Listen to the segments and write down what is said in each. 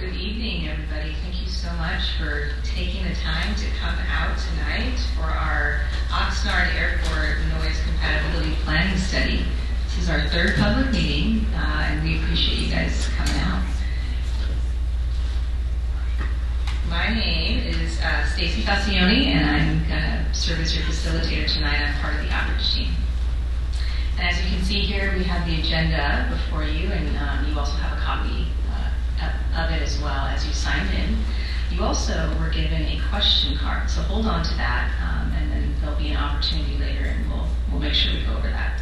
Good evening, everybody. Thank you so much for taking the time to come out tonight for our Oxnard Airport Noise Compatibility Planning Study. This is our third public meeting, and we appreciate you guys coming out. My name is Stacy Facioni, and I'm going to serve as your facilitator tonight. I'm part of the outreach team. And as you can see here, we have the agenda before you, and you also have a copy of it as well as you signed in. You also were given a question card, so hold on to that, and then there'll be an opportunity later, and we'll make sure we go over that.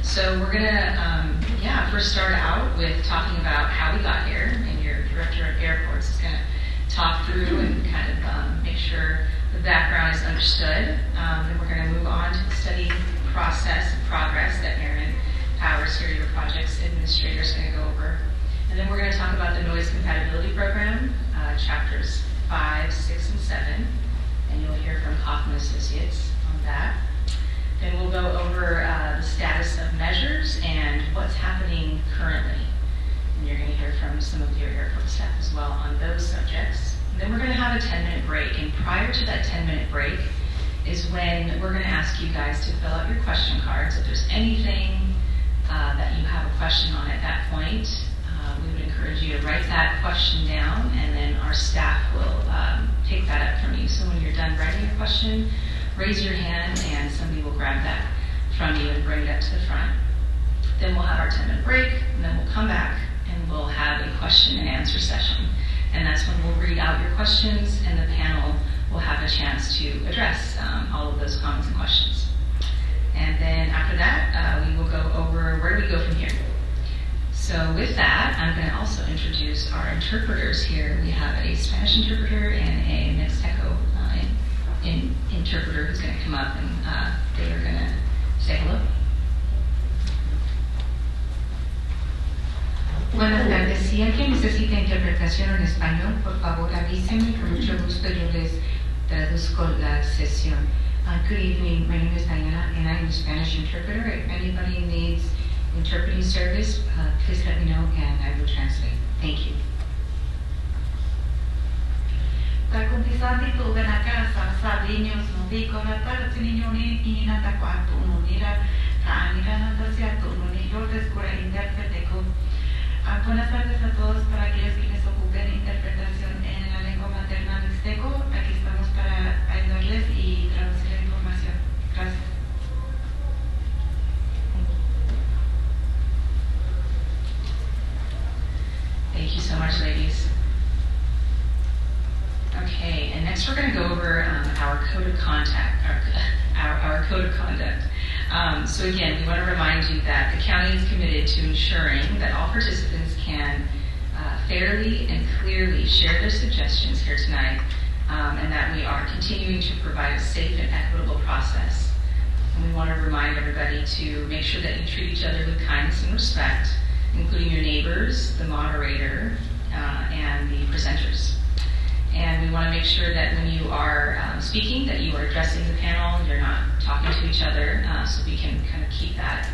So we're gonna, first start out with talking about how we got here, and your director of airports is gonna talk through and kind of make sure the background is understood. Then we're gonna move on to the study process and progress that Aaron Powers here, your projects administrator, is gonna go over. And then we're going to talk about the Noise Compatibility Program, chapters 5, 6, and 7. And you'll hear from Kaufman Associates on that. Then we'll go over the status of measures and what's happening currently. And you're going to hear from some of your airport staff as well on those subjects. And then we're going to have a 10-minute break. And prior to that 10-minute break is when we're going to ask you guys to fill out your question cards. If there's anything that you have a question on at that point, we would encourage you to write that question down, and then our staff will pick that up from you. So when you're done writing your question, raise your hand and somebody will grab that from you and bring it up to the front. Then we'll have our 10-minute break, and then we'll come back and we'll have a question and answer session. And that's when we'll read out your questions, and the panel will have a chance to address all of those comments and questions. And then after that, we will go over where do we go from here. So with that, I'm going to also introduce our interpreters here. We have a Spanish interpreter and a Mixteco interpreter who's going to come up, and they are going to say hello. Buenas tardes. Si alguien necesita interpretación en español, por favor avísenme. Con mucho gusto yo les traduzco la sesión. Good evening. My name is Diana, and I'm a Spanish interpreter. If anybody needs interpreting service, please let me know and I will translate. Thank you. Takuntisati tu benaka sa niños no dico na para niñoni ina ta kwatu no dira ka anira na tasia tu no ni yo descura intérprete ko. Buenas tardes a todos. Para aquellos que les ocupen interpretación en la lengua materna mixteco, aquí estamos para ayudarles y traducir la información. Gracias. Thank you so much, ladies. Okay, and next we're going to go over our code of conduct. Our code of conduct. So again, we want to remind you that the county is committed to ensuring that all participants can fairly and clearly share their suggestions here tonight, and that we are continuing to provide a safe and equitable process. And we want to remind everybody to make sure that you treat each other with kindness and respect, including your neighbors, the moderator, and the presenters. And we want to make sure that when you are speaking, that you are addressing the panel, you're not talking to each other, so we can kind of keep that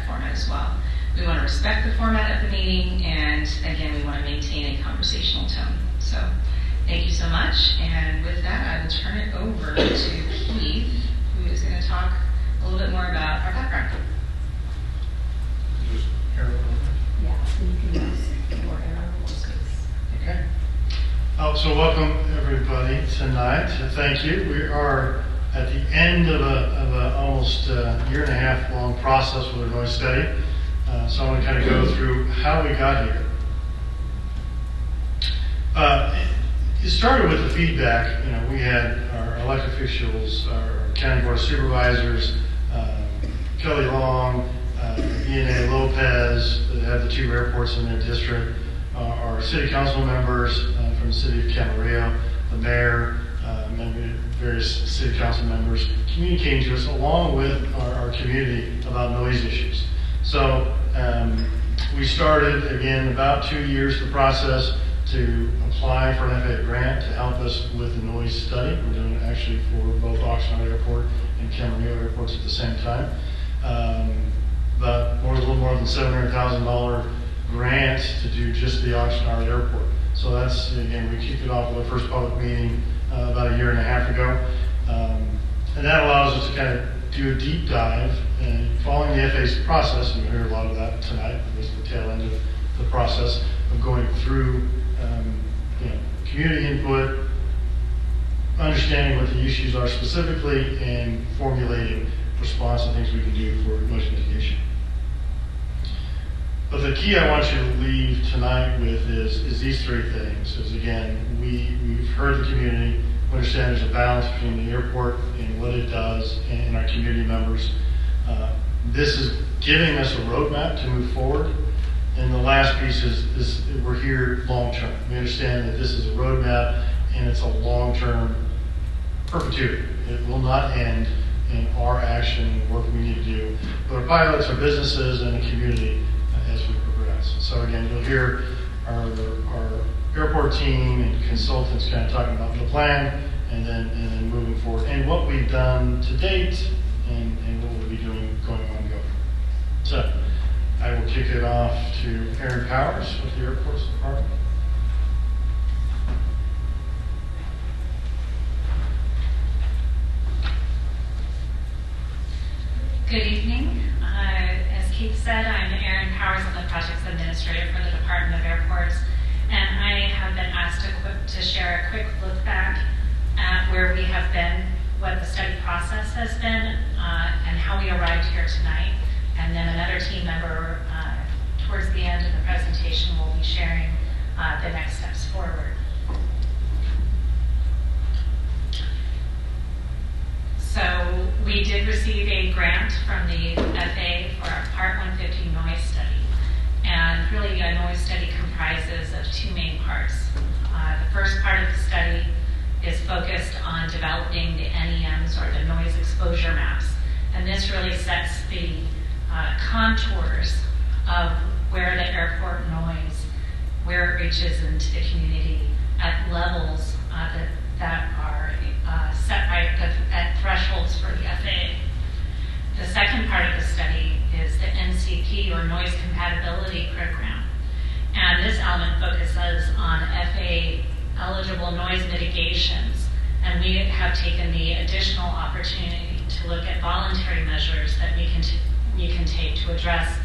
format as well. We want to respect the format of the meeting, and again, we want to maintain a conversational tone. So thank you so much, and with that, I will turn it over to Keith, who is going to talk a little bit more about our background. Yeah, so you can use your arrow or space. Okay. So welcome everybody tonight. Thank you. We are at the end of a almost year and a half long process with our noise study. So I want to kind of go through how we got here. It started with the feedback. We had our elected officials, our county board of supervisors, Kelly Long, E&A Lopez, that have the 2 airports in their district, our city council members from the city of Camarillo, the mayor, and various city council members communicating to us along with our community about noise issues. So we started, again, about 2 years the process to apply for an FAA grant to help us with the noise study. We're doing it actually for both Oxnard Airport and Camarillo airports at the same time. But a little more than $700,000 grant to do just the Oxnard Airport. So that's, again, we kicked it off with our first public meeting about a year and a half ago. And that allows us to kind of do a deep dive and following the FAA's process, and you'll hear a lot of that tonight. It was the tail end of the process of going through community input, understanding what the issues are specifically, and formulating response and things we can do for noise mitigation. But the key I want you to leave tonight with is these three things. Is again, we've heard the community, we understand there's a balance between the airport and what it does and our community members. This is giving us a roadmap to move forward. And the last piece is we're here long term. We understand that this is a roadmap and it's a long-term perpetuity. It will not end in our action and work we need to do. But our pilots, our businesses, and the community as we progress. So again, you'll hear our airport team and consultants kind of talking about the plan and then moving forward and what we've done to date and what we'll be doing going on. So I will kick it off to Aaron Powers with the Airports Department. Good evening. As Keith said, I'm Erin Powers. I'm the Projects Administrator for the Department of Airports, and I have been asked to share a quick look back at where we have been, what the study process has been, and how we arrived here tonight. And then another team member towards the end of the presentation will be sharing the next steps forward. So we did receive a grant from the FAA for our Part 150 noise study. And really a noise study comprises of two main parts. The first part of the study is focused on developing the NEMs, or the noise exposure maps. And this really sets the contours of where the airport noise, where it reaches into the community at levels that are set at thresholds for the FAA. The second part of the study is the NCP, or Noise Compatibility Program. And this element focuses on FAA eligible noise mitigations. And we have taken the additional opportunity to look at voluntary measures that we can take to address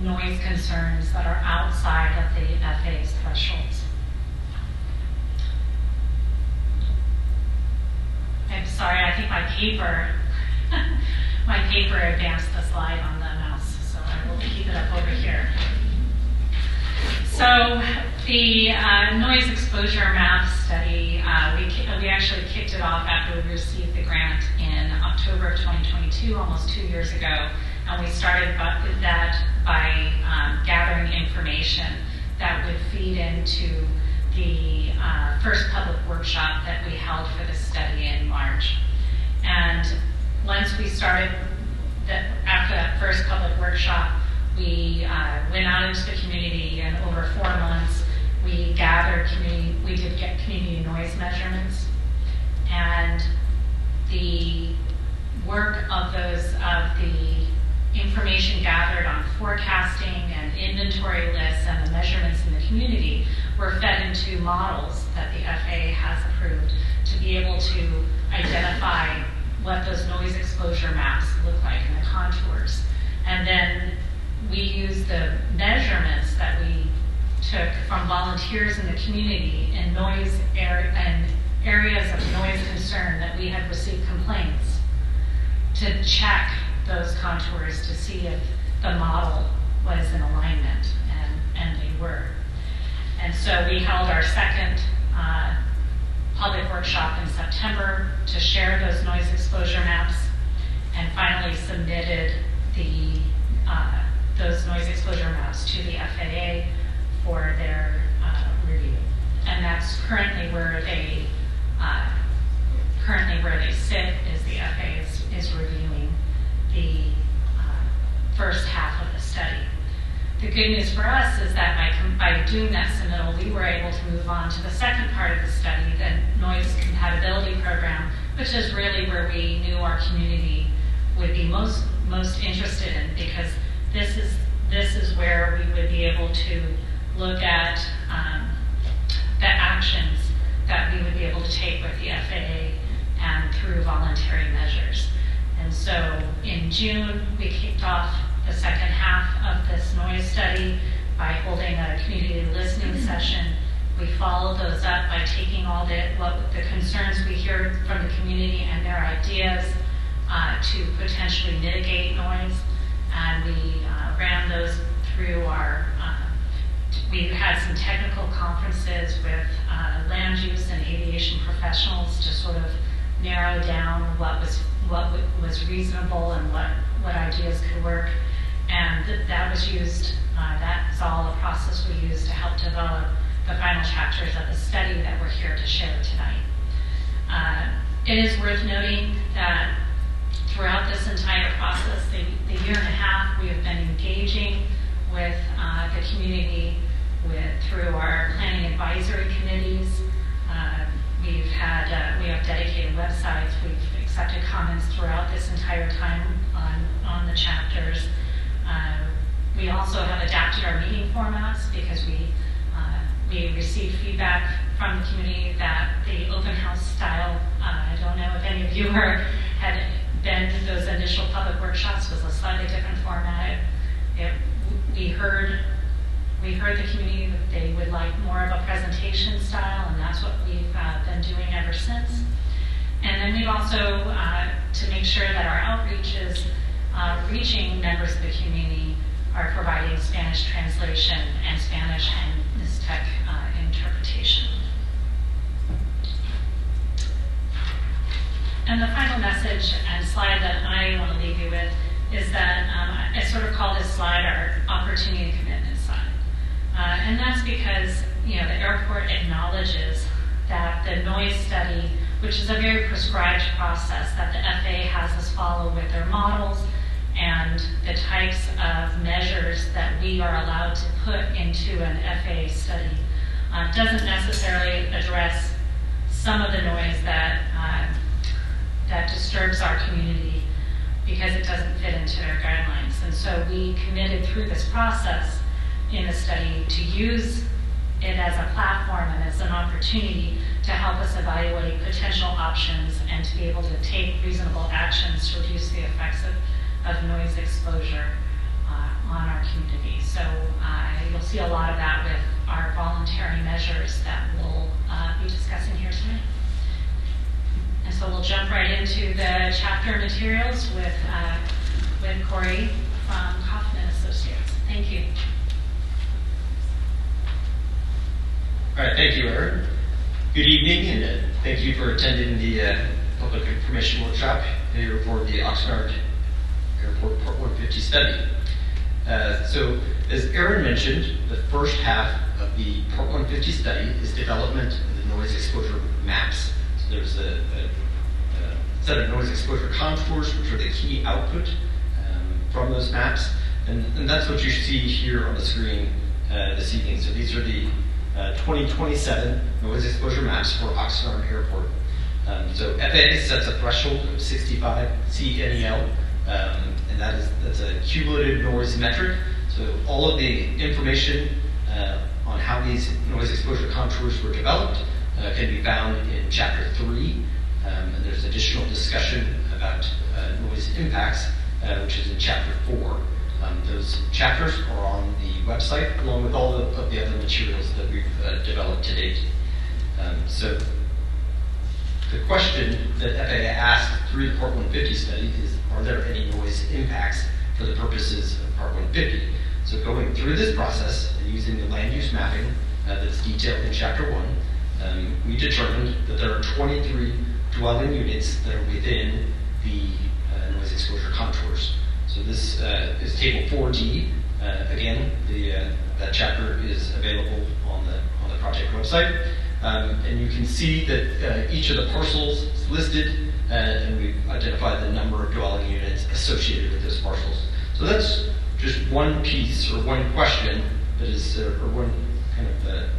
noise concerns that are outside of the FAA's thresholds. I'm sorry, I think my paper advanced the slide on the mouse, so I will keep it up over here. So the noise exposure map study, we actually kicked it off after we received the grant in October of 2022, almost 2 years ago. And we started that by gathering information that would feed into the first public workshop that we held for the study in March. And once we started, after that first public workshop, we went out into the community, and over 4 months, we did get community noise measurements. And the work of the information gathered on forecasting and inventory lists and the measurements in the community were fed into models that the FAA has approved to be able to identify what those noise exposure maps look like and the contours. And then we used the measurements that we took from volunteers in the community in areas of noise concern that we had received complaints to check those contours to see if the model was in alignment, and they were. And so we held our second public workshop in September to share those noise exposure maps, and finally submitted those noise exposure maps to the FAA for their review. And that's currently where they sit, is the FAA is reviewing the first half of the study. The good news for us is that by doing that submittal, we were able to move on to the second part of the study, the Noise Compatibility Program, which is really where we knew our community would be most interested in, because this is where we would be able to look at the FAA and through voluntary measures. And so in June, we kicked off the second half of this noise study by holding a community listening session. We followed those up by taking all the concerns we heard from the community and their ideas to potentially mitigate noise. And we ran those through we had some technical conferences with land use and aviation professionals to sort of narrow down what was reasonable and what ideas could work. And that was used, that's all a process we used to help develop the final chapters of the study that we're here to share tonight. It is worth noting that throughout this entire process, the year and a half, we have been engaging with the community through our planning advisory committees. We have dedicated websites. We've accepted comments throughout this entire time on the chapters. We also have adapted our meeting formats because we received feedback from the community that the open house style, I don't know if any of you had been to those initial public workshops, was a slightly different format. We heard the community that they would like more of a presentation style, and that's what we've been doing ever since. And then we've also, to make sure that our outreach is reaching members of the community, are providing Spanish translation and Spanish and NISTEC interpretation. And the final message and slide that I want to leave you with is that I sort of call this slide our opportunity and commitment slide. And that's because, the airport acknowledges that the noise study, which is a very prescribed process that the FAA has us follow with their models and the types of measures that we are allowed to put into an FAA study, doesn't necessarily address some of the noise that disturbs our community because it doesn't fit into their guidelines. And so we committed through this process in the study to use it as a platform and as an opportunity to help us evaluate potential options and to be able to take reasonable actions to reduce the effects of noise exposure on our community. So you'll see a lot of that with our voluntary measures that we'll be discussing here tonight. And so we'll jump right into the chapter materials with Corey from Kaufman Associates. Thank you. All right, thank you, Erin. Good evening, and thank you for attending the Public Information Workshop here for the Oxnard Airport Part 150 study. So, as Erin mentioned, the first half of the Part 150 study is development of the noise exposure maps. So there's a set of noise exposure contours, which are the key output from those maps, and that's what you see here on the screen this evening. So these are the 2027 noise exposure maps for Oxnard Airport. So FAA sets a threshold of 65 CNEL, and that's a cumulative noise metric. So all of the information on how these noise exposure contours were developed can be found in Chapter 3, and there's additional discussion about noise impacts, which is in Chapter 4. Those chapters are on the website, along with all of the other materials that we've developed to date. So the question that FAA asked through the Part 150 study is, are there any noise impacts for the purposes of Part 150? So going through this process and using the land use mapping that's detailed in Chapter 1, we determined that there are 23 dwelling units that are within the noise exposure contours. So this is Table 4D. Again, that chapter is available on the project website. And you can see that each of the parcels is listed, and we've identified the number of dwelling units associated with those parcels. So that's just one piece or one question that is, or one kind of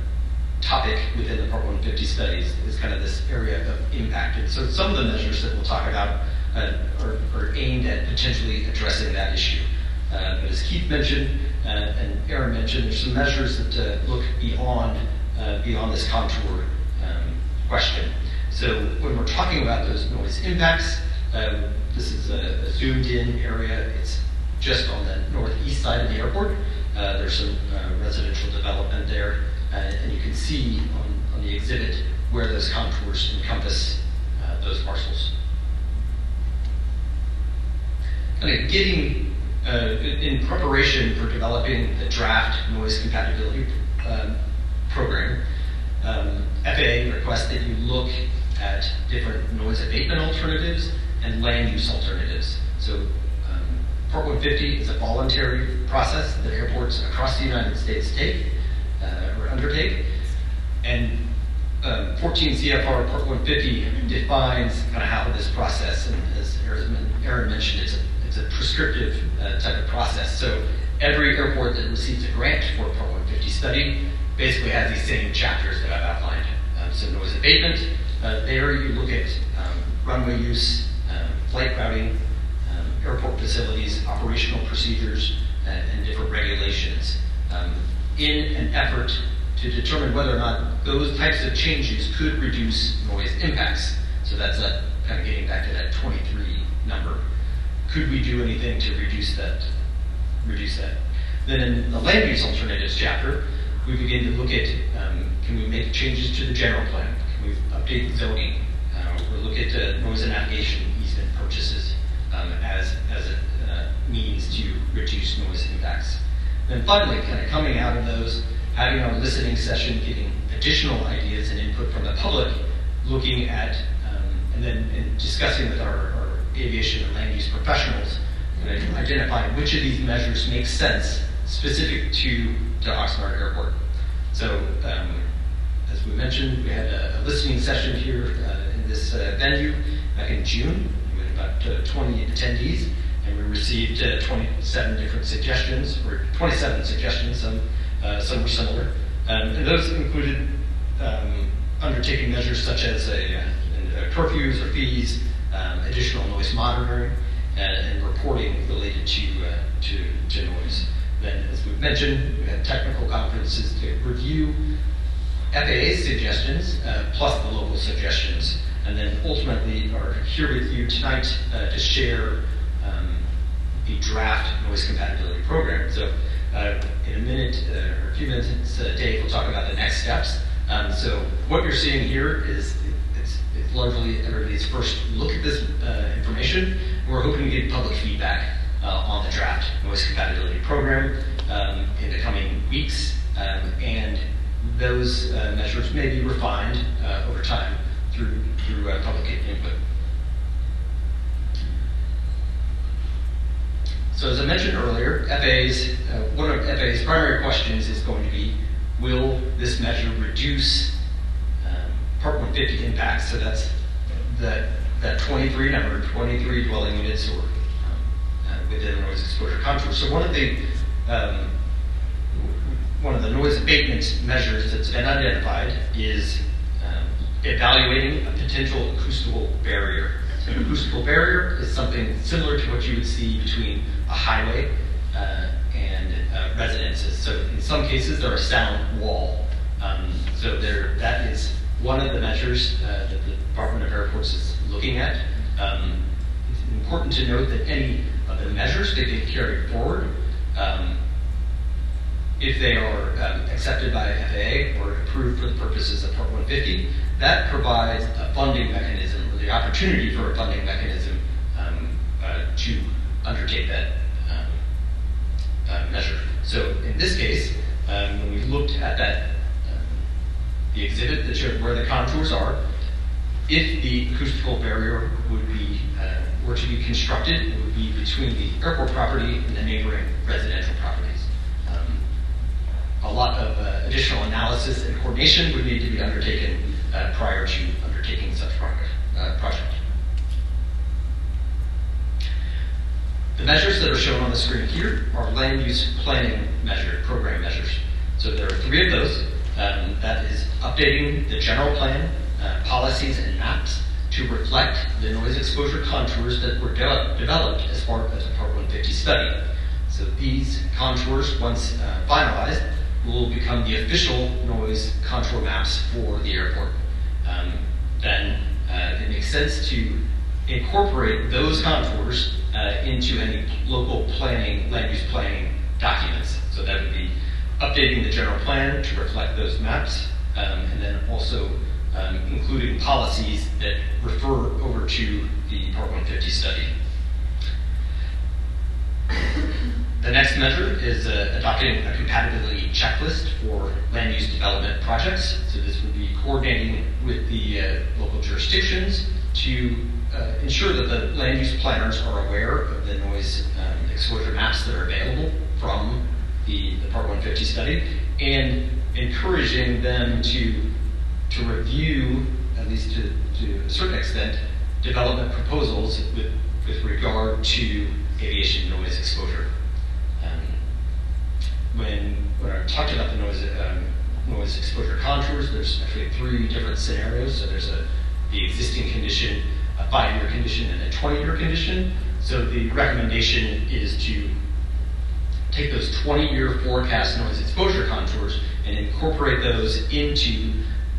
topic within the Part 150 studies is kind of this area of impact. And so some of the measures that we'll talk about are aimed at potentially addressing that issue. But as Keith mentioned and Erin mentioned, there's some measures that look beyond this contour question. So when we're talking about those noise impacts, this is a zoomed in area. It's just on the northeast side of the airport. There's some residential development there, and you can see on the exhibit where those contours encompass those parcels. Kind of getting in preparation for developing the draft noise compatibility program, FAA requests that you look at different noise abatement alternatives and land use alternatives. So Part 150 is a voluntary process that airports across the United States take or undertake. And 14 CFR Part 150 defines kind of how this process, and as Aaron mentioned, it's a prescriptive type of process. So every airport that receives a grant for a Part 150 study basically has these same chapters that I've outlined. So noise abatement, there you look at runway use, flight routing, airport facilities, operational procedures, and different regulations in an effort to determine whether or not those types of changes could reduce noise impacts. So that's kind of getting back to that 23 number. Could we do anything to reduce that? Then in the land use alternatives chapter, we begin to look at can we make changes to the general plan? Can we update zoning? Or look at noise and navigation easement purchases as a means to reduce noise impacts. Then finally, kind of coming out of those, having our listening session, getting additional ideas and input from the public, looking at and then discussing with our aviation and land use professionals, and identifying which of these measures make sense specific to Oxnard Airport. So, as we mentioned, we had a listening session here in this venue back in June. We had about 20 attendees, and we received 27 different suggestions, or 27 suggestions, some were similar. And those included undertaking measures such as curfews or fees, additional noise monitoring, and reporting related to noise. Then, as we've mentioned, we had technical conferences to review FAA's suggestions plus the local suggestions, and then ultimately are here with you tonight to share the draft noise compatibility program. So in a minute or a few minutes, Dave will talk about the next steps. So what you're seeing here is it's largely everybody's first look at this information. We're hoping to get public feedback on the draft noise compatibility program in the coming weeks, and those measures may be refined over time through public input. So as I mentioned earlier, one of FAA's primary questions is going to be, will this measure reduce Part 150 impacts? So that's that 23 number, 23 dwelling units or within the noise exposure contour. So one of the noise abatement measures that's been identified is evaluating a potential acoustical barrier. So an acoustical barrier is something similar to what you would see between a highway and residences. So in some cases, they're a sound wall. So that is one of the measures that the Department of Airports is looking at. It's important to note that any of the measures that get carried forward, if they are accepted by FAA or approved for the purposes of Part 150, that provides a funding mechanism, or the opportunity for a funding mechanism to undertake that measure. So in this case, when we looked at the exhibit that showed where the contours are, if the acoustical barrier were to be constructed, it would be between the airport property and the neighboring residential properties. A lot of additional analysis and coordination would need to be undertaken prior to undertaking such project. The measures that are shown on the screen here are land use planning program measures. So there are 3 of those. That is updating the general plan, policies, and maps to reflect the noise exposure contours that were developed as part of the Part 150 study. So these contours, once finalized, will become the official noise contour maps for the airport. then it makes sense to incorporate those contours into any local planning, land use planning documents. So that would be updating the general plan to reflect those maps, and then also including policies that refer over to the Part 150 study. The next measure is adopting a compatibility checklist for land use development projects. So this would be coordinating with the local jurisdictions to ensure that the land use planners are aware of the noise exposure maps that are available from the Part 150 study, and encouraging them to review, at least to a certain extent, development proposals with regard to aviation noise exposure. When I talked about the noise exposure contours, there's actually 3 different scenarios. So there's the existing condition, a 5-year condition, and a 20-year condition. So the recommendation is to take those 20-year forecast noise exposure contours and incorporate those into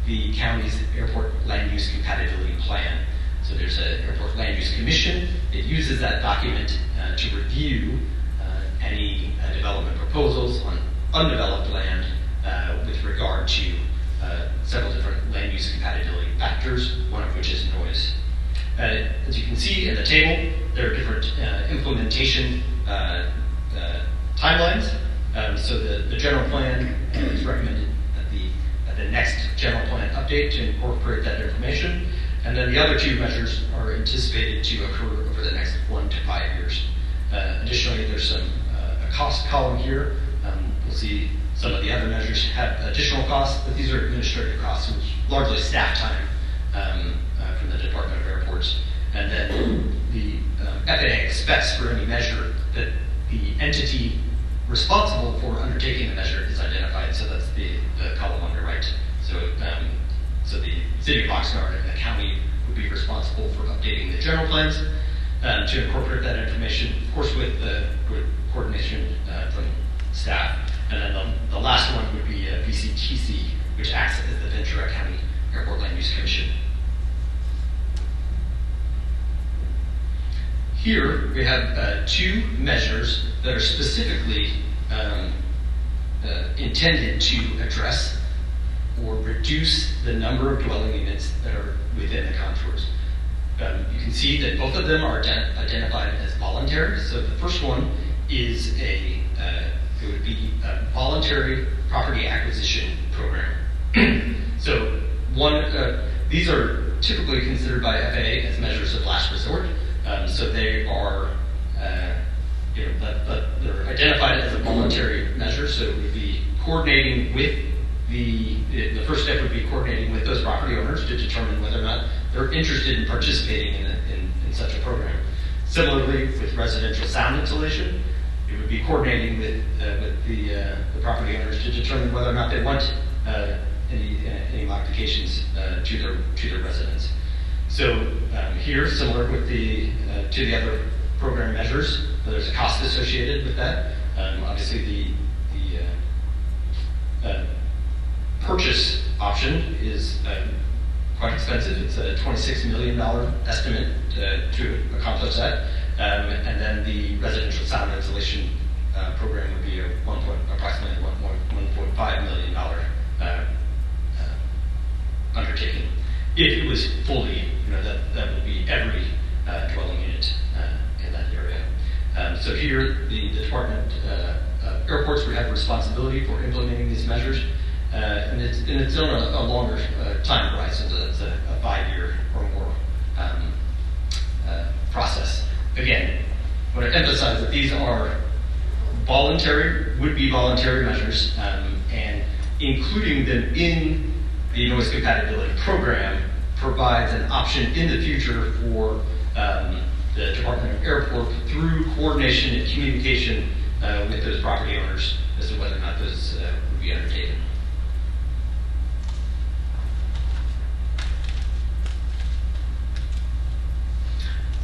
the county's airport land use compatibility plan. So there's an airport land use commission. It uses that document to review any development proposals on undeveloped land with regard to several different land use compatibility factors, one of which is noise. As you can see in the table, there are different implementation timelines. So the general plan is recommended at the next general plan update to incorporate that information. And then the other 2 measures are anticipated to occur over the next 1 to 5 years. Additionally, there's a cost column here. We'll see some of the other measures have additional costs, but these are administrative costs, which largely staff time from the Department of Airports. And then the FAA expects for any measure that the entity responsible for undertaking the measure is identified. So that's the column on the right. So the City of Oxnard and the county would be responsible for updating the general plans to incorporate that information, of course, with coordination from staff. And then the last one would be VCTC, which acts as the Ventura County Airport Land Use Commission. Here we have 2 measures that are specifically intended to address or reduce the number of dwelling units that are within the contours. You can see that both of them are identified as voluntary. So the first one is it would be a voluntary property acquisition program. So these are typically considered by FAA as measures of last resort. So they are, they're identified as a voluntary measure. So it would be coordinating with the first step would be coordinating with those property owners to determine whether or not they're interested in participating in such a program. Similarly, with residential sound insulation, it would be coordinating with the property owners to determine whether or not they want any modifications to their residence. So here, similar with to the other program measures, there's a cost associated with that. Obviously, the purchase option is quite expensive. It's a $26 million estimate to accomplish that. And then the residential sound insulation program would be approximately $1.5 million undertaking. If it was fully, that would be every dwelling unit in that area. So here, the Department of Airports would have responsibility for implementing these measures. And it's on a longer time horizon, so it's a 5-year or more process. Again, I want to emphasize that these are would be voluntary measures, and including them in the noise compatibility program provides an option in the future for the Department of Airport through coordination and communication with those property owners as to whether or not those would be undertaken.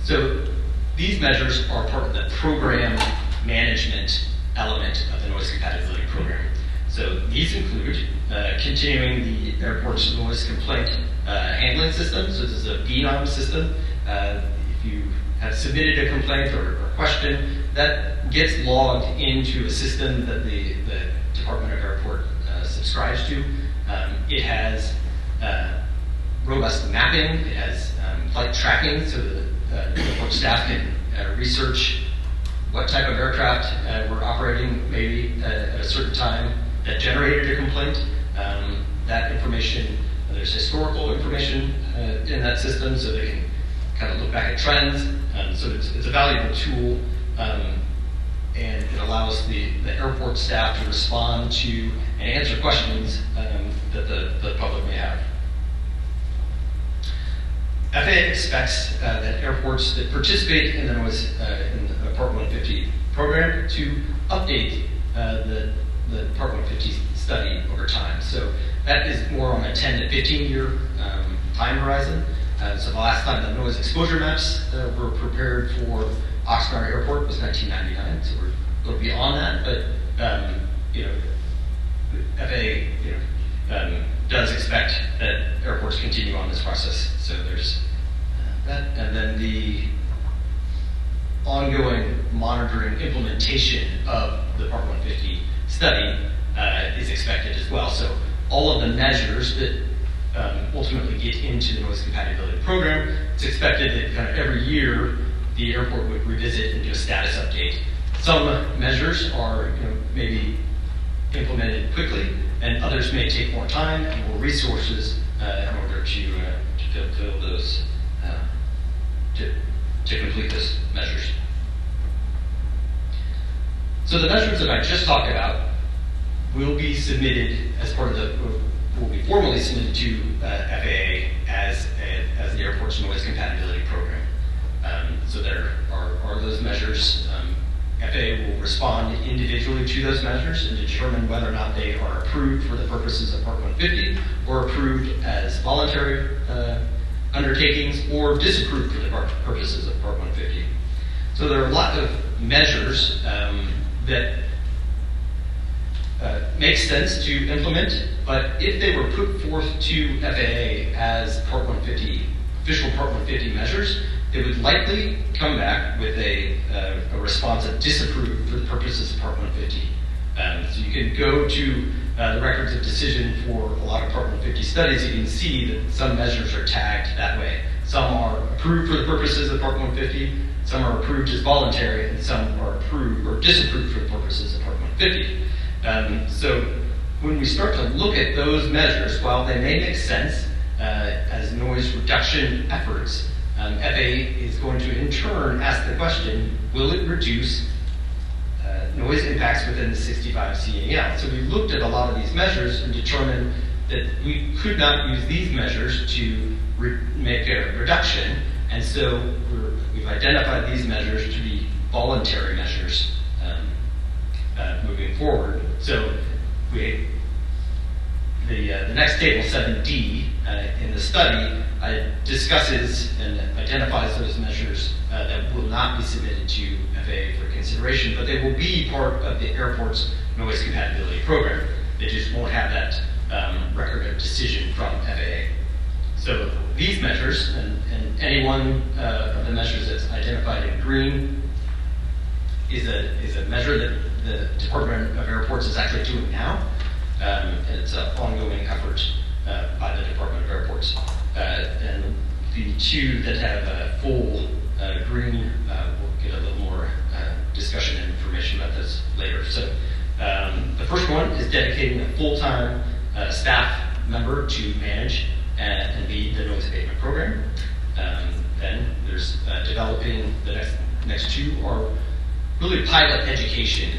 So these measures are part of the program management element of the noise compatibility program. So these include continuing the airport's noise complaint handling system. So this is a VNOM system. If you have submitted a complaint or question, that gets logged into a system that the Department of Airport subscribes to. It has robust mapping. It has flight tracking, so the airport staff can research what type of aircraft were operating maybe at a certain time that generated a complaint. That information, there's historical information in that system, so they can kind of look back at trends. So it's a valuable tool, and it allows the airport staff to respond to and answer questions that the public may have. FAA expects that airports that participate in the noise in the Part 150 program to update the Part 150 study over time. So that is more on a 10 to 15 year time horizon. So the last time the noise exposure maps were prepared for Oxnard Airport was 1999. So we're a little beyond that, but FAA does expect that airports continue on this process. So there's that, and then the ongoing monitoring implementation of the Part 150 study is expected as well. So all of the measures that ultimately get into the noise compatibility program, it's expected that kind of every year the airport would revisit and do a status update. Some measures are maybe implemented quickly, and others may take more time and more resources in order to fulfill those, to complete those measures. So the measures that I just talked about will be submitted as part of will be formally submitted to FAA as the airport's noise compatibility program. So there are those measures. FAA will respond individually to those measures and determine whether or not they are approved for the purposes of Part 150 or approved as voluntary undertakings or disapproved for the purposes of Part 150. So there are a lot of measures that make sense to implement, but if they were put forth to FAA as Part 150, official Part 150 measures, they would likely come back with a response of disapproved for the purposes of Part 150. So you can go to the records of decision for a lot of Part 150 studies. You can see that some measures are tagged that way. Some are approved for the purposes of Part 150, some are approved as voluntary, and some are approved or disapproved for the purposes of Part 150. So when we start to look at those measures, while they may make sense as noise reduction efforts, FAA is going to in turn ask the question, will it reduce noise impacts within the 65 CAL? So we looked at a lot of these measures and determined that we could not use these measures to make a reduction, and so we've identified these measures to be voluntary measures moving forward. So the next table, 7D, in the study discusses and identifies those measures that will not be submitted to FAA for consideration, but they will be part of the airport's noise compatibility program. They just won't have that record of decision from FAA. So these measures, and any one of the measures that's identified in green is a measure that the Department of Airports is actually doing now. And it's an ongoing effort by the Department of Airports. And the two that have full green, we'll get a little more discussion and information about this later. So the first one is dedicating a full-time staff member to manage and lead the noise abatement program. Then there's developing the next two are really pilot education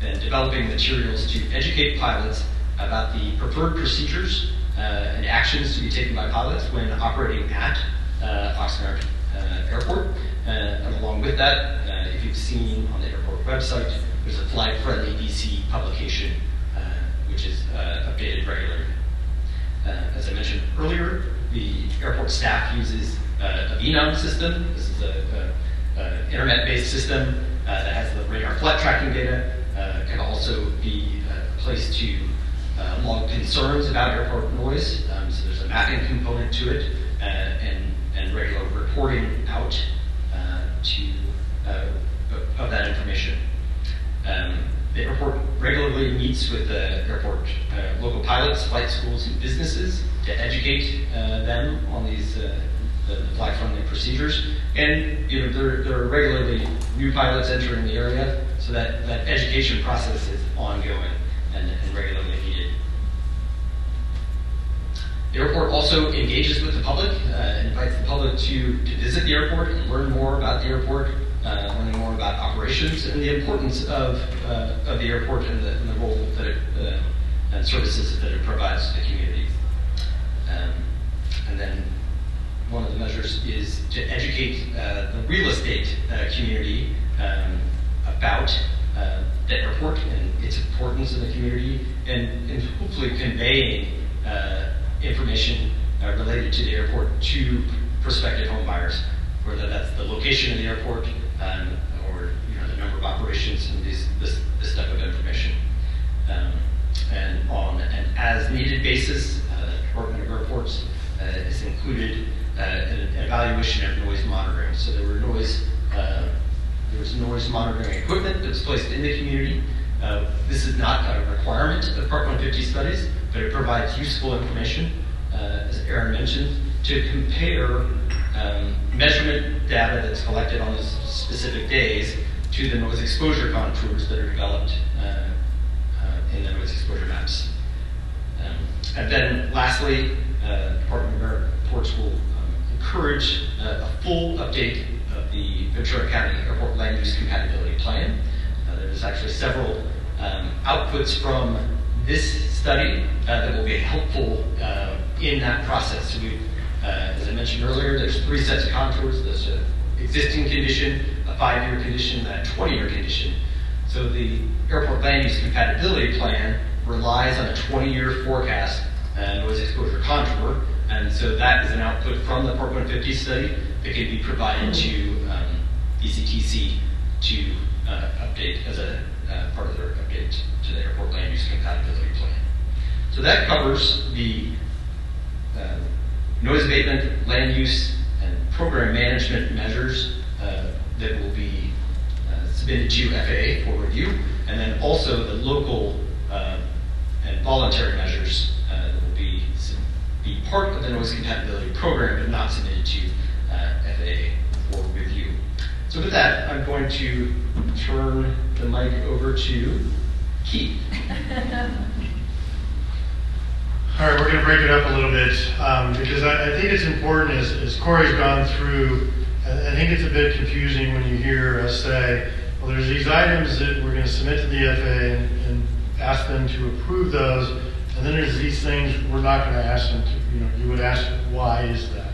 and developing materials to educate pilots about the preferred procedures and actions to be taken by pilots when operating at Oxnard Airport. And along with that, if you've seen on the airport website, there's a flight-friendly DC publication which is updated regularly. As I mentioned earlier, the airport staff uses a VNOM system. This is an internet-based system that has the radar flight tracking data. Can also be place to log concerns about airport noise. So there's a mapping component to it, and regular reporting out of that information. The airport regularly meets with the airport local pilots, flight schools, and businesses to educate them on these the flight-friendly procedures. And there are regularly new pilots entering the area, so that education process is ongoing and regularly needed. The airport also engages with the public and invites the public to visit the airport and learn more about the airport, learning more about operations and the importance of the airport and the role that it and services that it provides to the community. And then one of the measures is to educate the real estate community about the airport and its importance in the community, and hopefully conveying information related to the airport to prospective home buyers, whether that's the location of the airport or the number of operations and this type of information. And on an as-needed basis, the Department of Airports has included an evaluation of noise monitoring. So there was noise monitoring equipment that was placed in the community. This is not a requirement of Part 150 studies, but it provides useful information, as Aaron mentioned, to compare measurement data that's collected on those specific days to the noise exposure contours that are developed in the noise exposure maps. And then lastly, Department of Airports will encourage a full update of the Ventura County Airport Land Use Compatibility Plan. There's actually several outputs from this study that will be helpful in that process. So as I mentioned earlier, there's 3 sets of contours. There's an existing condition, a 5-year condition, and a 20-year condition. So the Airport Land Use Compatibility Plan relies on a 20-year forecast noise exposure contour, and so that is an output from the Part 150 study that can be provided to ECTC to update as a part of their update to the Airport Land Use Compatibility Plan. So that covers the noise abatement, land use, and program management measures that will be submitted to FAA for review, and then also the local and voluntary measures that will be part of the noise compatibility program, but not submitted to FAA for review. So with that, I'm going to turn the mic over to Keith. All right, we're going to break it up a little bit because I think it's important as Corey's gone through. I think it's a bit confusing when you hear us say, well, there's these items that we're going to submit to the FAA and ask them to approve those, and then there's these things we're not going to ask them to, you would ask, why is that?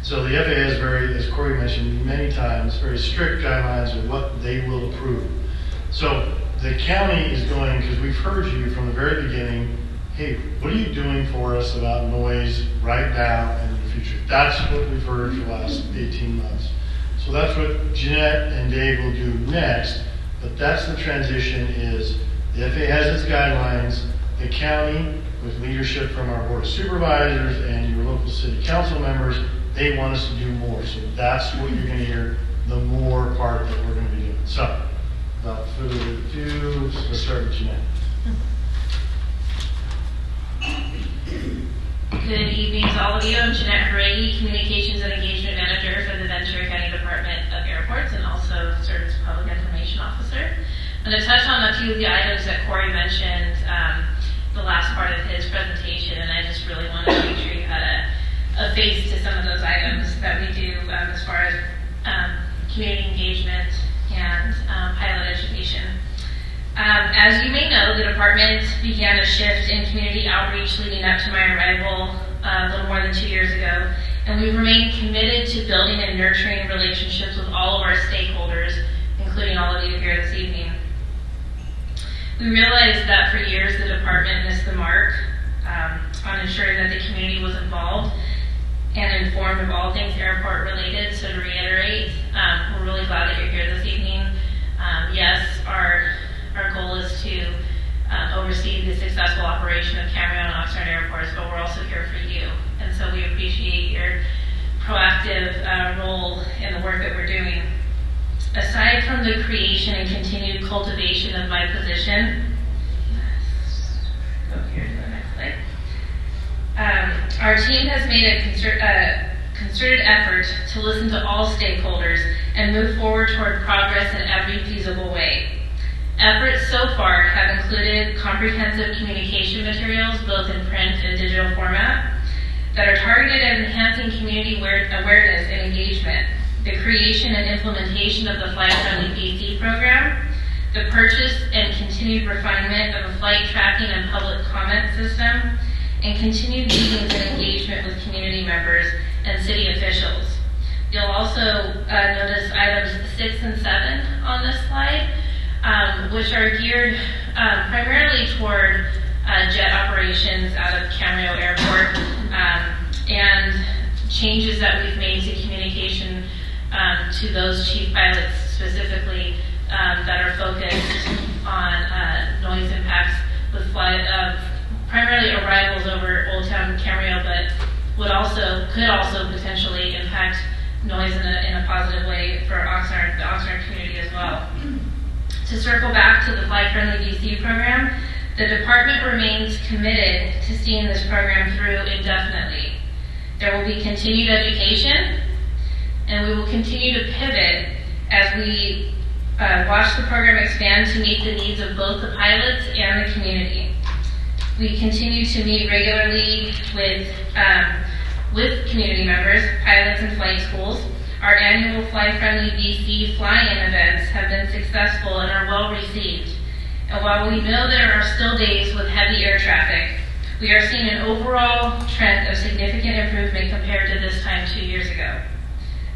So the FAA is as Corey mentioned many times, very strict guidelines of what they will approve. So the county is going, because we've heard you from the very beginning, hey, what are you doing for us about noise right now and in the future? That's what we've heard for the last 18 months. So that's what Jeanette and Dave will do next, but that's the transition is the FAA has its guidelines, the county, with leadership from our Board of Supervisors and your local city council members, they want us to do more. So that's what you're going to hear, the more part that we're going to be doing. So, without further ado, let's start with Jeanette. Good evening to all of you. I'm Jeanette Haregi, Communications and Engagement Manager for the Ventura County Department of Airports and also serves Public Information Officer. I'm going to touch on a few of the items that Corey mentioned the last part of his presentation, and I just really wanted to make sure you had a face to some of those items that we do as far as community engagement and pilot education. As you may know, the department began a shift in community outreach leading up to my arrival a little more than 2 years ago, and we've remained committed to building and nurturing relationships with all of our stakeholders, including all of you here this evening. We realized that for years the department missed the mark on ensuring that the community was involved and informed of all things airport related. So to reiterate, we're really glad that you're here this evening. Yes, our goal is to oversee the successful operation of Cameo and Oxnard Airports, but we're also here for you. And so we appreciate your proactive role in the work that we're doing. Aside from the creation and continued cultivation of my position, go here to the next slide. Our team has made a concerted effort to listen to all stakeholders and move forward toward progress in every feasible way. Efforts so far have included comprehensive communication materials, both in print and digital format, that are targeted at enhancing community awareness and engagement, the creation and implementation of the flight-friendly BC program, the purchase and continued refinement of a flight tracking and public comment system, and continued meetings and engagement with community members and city officials. You'll also notice items 6 and 7 on this slide, which are geared primarily toward jet operations out of Cameo Airport and changes that we've made to communication to those chief pilots specifically that are focused on noise impacts with primarily arrivals over Old Town Cameo, but could also potentially impact noise in a positive way for the Oxnard community as well. To circle back to the Flight Friendly BC program, the department remains committed to seeing this program through indefinitely. There will be continued education, and we will continue to pivot as we watch the program expand to meet the needs of both the pilots and the community. We continue to meet regularly with community members, pilots, and flight schools. Our annual Fly Friendly BC fly-in events have been successful and are well received. And while we know there are still days with heavy air traffic, we are seeing an overall trend of significant improvement compared to this time 2 years ago.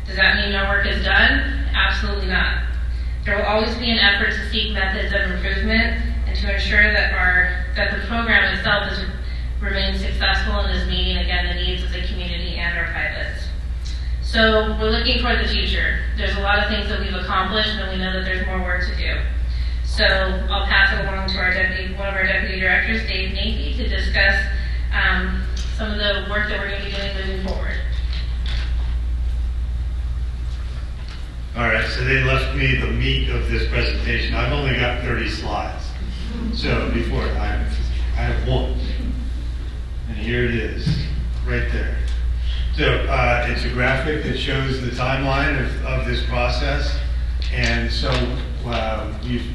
Does that mean no work is done? Absolutely not. There will always be an effort to seek methods of improvement and to ensure that the program itself remains successful and is meeting, again, the needs of the community and our pilots. So we're looking toward the future. There's a lot of things that we've accomplished, and we know that there's more work to do. So I'll pass it along to one of our deputy directors, Dave Navy, to discuss some of the work that we're going to be doing moving forward. All right, so they left me the meat of this presentation. I've only got 30 slides. So before, I have one. And here it is, right there. So it's a graphic that shows the timeline of this process. And so we've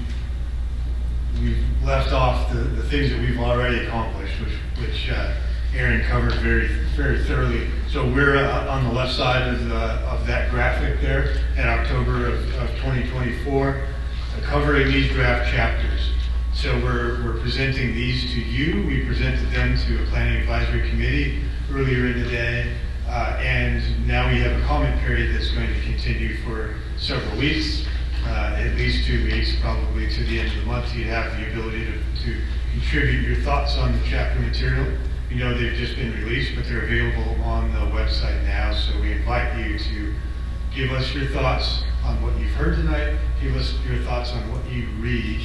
left off the things that we've already accomplished, which Aaron covered very, very thoroughly. So we're on the left side of that graphic there in October of 2024, covering these draft chapters. So we're presenting these to you. We presented them to a planning advisory committee earlier in the day, and now we have a comment period that's going to continue for several weeks, at least 2 weeks, probably to the end of the month. You have the ability to contribute your thoughts on the chapter material. You know they've just been released, but they're available on the website now, so we invite you to give us your thoughts on what you've heard tonight, give us your thoughts on what you read,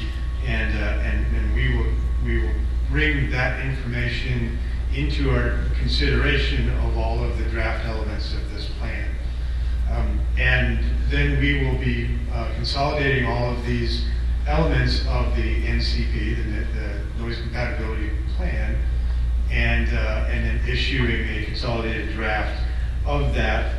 and we will bring that information into our consideration of all of the draft elements of this plan. And then we will be consolidating all of these elements of the NCP, the Noise Compatibility Plan, and then issuing a consolidated draft of that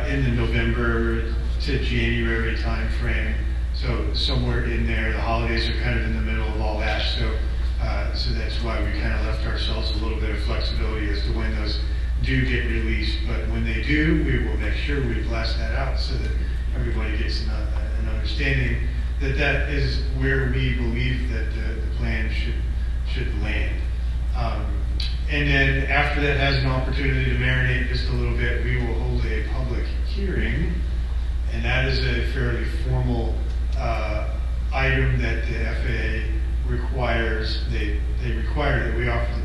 in the November to January time frame. So somewhere in there, the holidays are kind of in the middle of all that. So that's why we kind of left ourselves a little bit of flexibility as to when those do get released. But when they do, we will make sure we blast that out so that everybody gets an understanding that that is where we believe that the plan should land. And then after that has an opportunity to marinate just a little bit, we will hold a public hearing, and that is a fairly formal item that the FAA requires. They require that we offer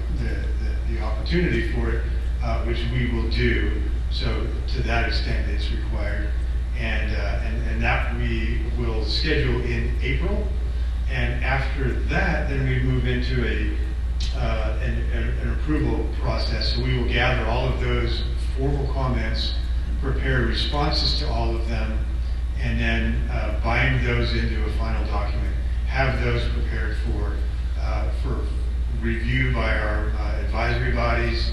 the opportunity for it, which we will do. So to that extent, it's required, and that we will schedule in April, And after that, then we move into an approval process. So we will gather all of those formal comments, prepare responses to all of them, and then bind those into a final document. Have those prepared for review by our advisory bodies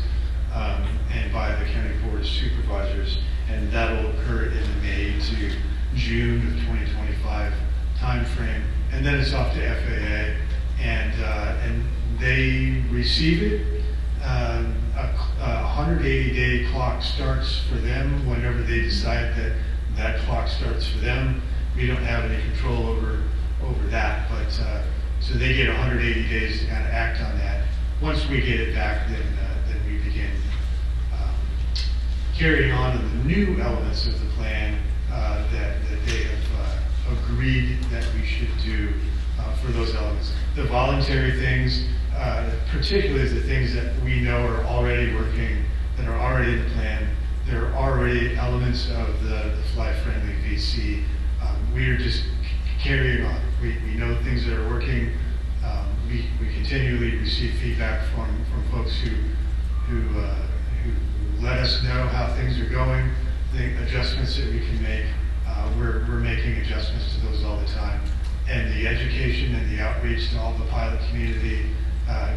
and by the county board of supervisors, and that will occur in the May to June of 2025 timeframe. And then it's off to FAA, and they receive it. A 180-day clock starts for them whenever they decide that clock starts for them. We don't have any control over that, but so they get 180 days to kind of act on that. Once we get it back, then we begin carrying on to the new elements of the plan that they have agreed that we should do for those elements. The voluntary things, particularly the things that we know are already working, that are already in the plan. There are already elements of the fly-friendly VC. We are just carrying on. We know things that are working. We continually receive feedback from folks who let us know how things are going, the adjustments that we can make. We're making adjustments to those all the time. And the education and the outreach to all the pilot community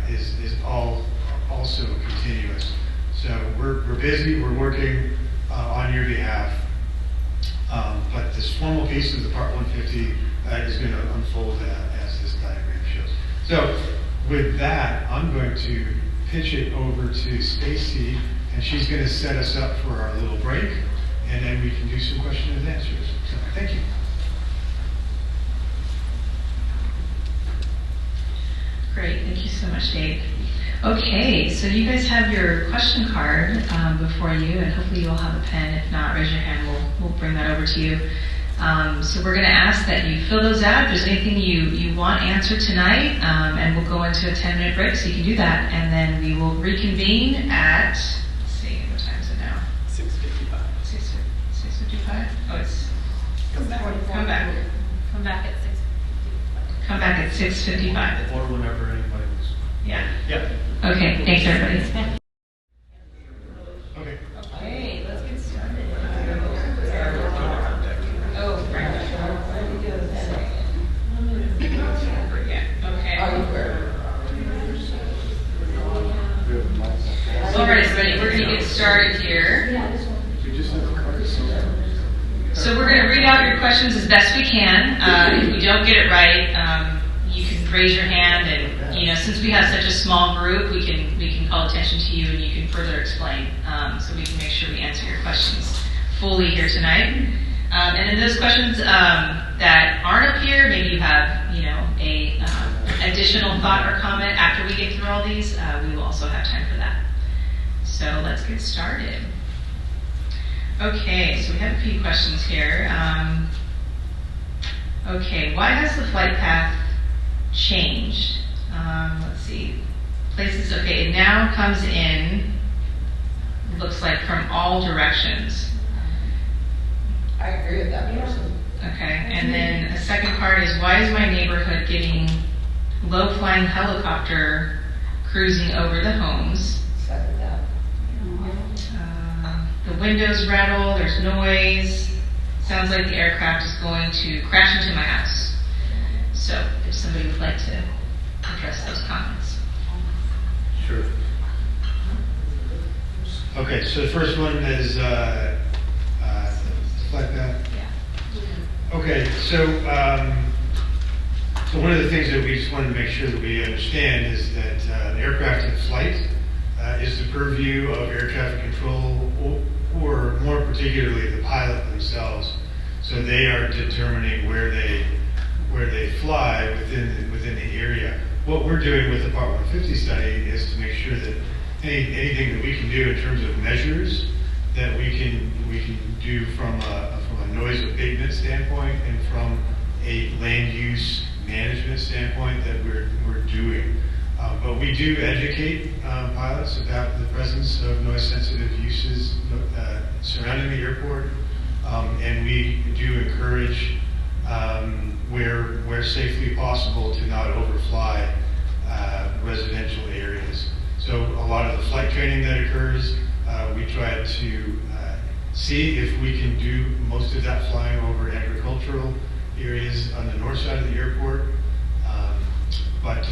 is all also continuous. So we're busy, we're working on your behalf. But this formal piece of the Part 150 is going to unfold as this diagram shows. So with that, I'm going to pitch it over to Stacy, and she's going to set us up for our little break, and then we can do some questions and answers. So thank you. Great, thank you so much, Dave. Okay, so you guys have your question card before you, and hopefully you'll have a pen. If not, raise your hand, we'll bring that over to you. So we're going to ask that you fill those out. If there's anything you want answered tonight, and we'll go into a 10-minute break, so you can do that. And then we will reconvene at, let's see, what time is it now? 6:55. 6:55? Oh, it's, Come back at 6:55. come back at 6:55. Or whenever anybody was. Yeah. Yeah. Okay, thanks everybody. Okay. Okay, let's get started. Oh, right. Okay. All right, everybody, we're going to get started here. So we're going to read out your questions as best we can. If we don't get it right, you can raise your hand, and since we have such a small group, we can call attention to you, and you can further explain, so we can make sure we answer your questions fully here tonight. And then those questions that aren't up here, maybe you have a additional thought or comment after we get through all these. We will also have time for that. So let's get started. Okay, so we have a few questions here. Okay, why has the flight path changed? Let's see. Places, okay, it now comes in, looks like from all directions. I agree with that person. Okay, and then a second part is, why is my neighborhood getting low-flying helicopter cruising over the homes? Second that. The windows rattle, there's noise. Sounds like the aircraft is going to crash into my house. So if somebody would like to address those comments. Sure. Okay, so the first one is flight path. Yeah. Okay, so one of the things that we just wanted to make sure that we understand is that an aircraft in flight is the purview of air traffic control, or more particularly the pilot themselves. So they are determining where they fly within the area. What we're doing with the Part 150 study is to make sure that anything that we can do in terms of measures that we can do from a noise abatement standpoint and from a land use management standpoint that we're doing. But we do educate pilots about the presence of noise-sensitive uses surrounding the airport, and we do encourage where safely possible to not overfly residential areas. So a lot of the flight training that occurs, we try to see if we can do most of that flying over agricultural areas on the north side of the airport. But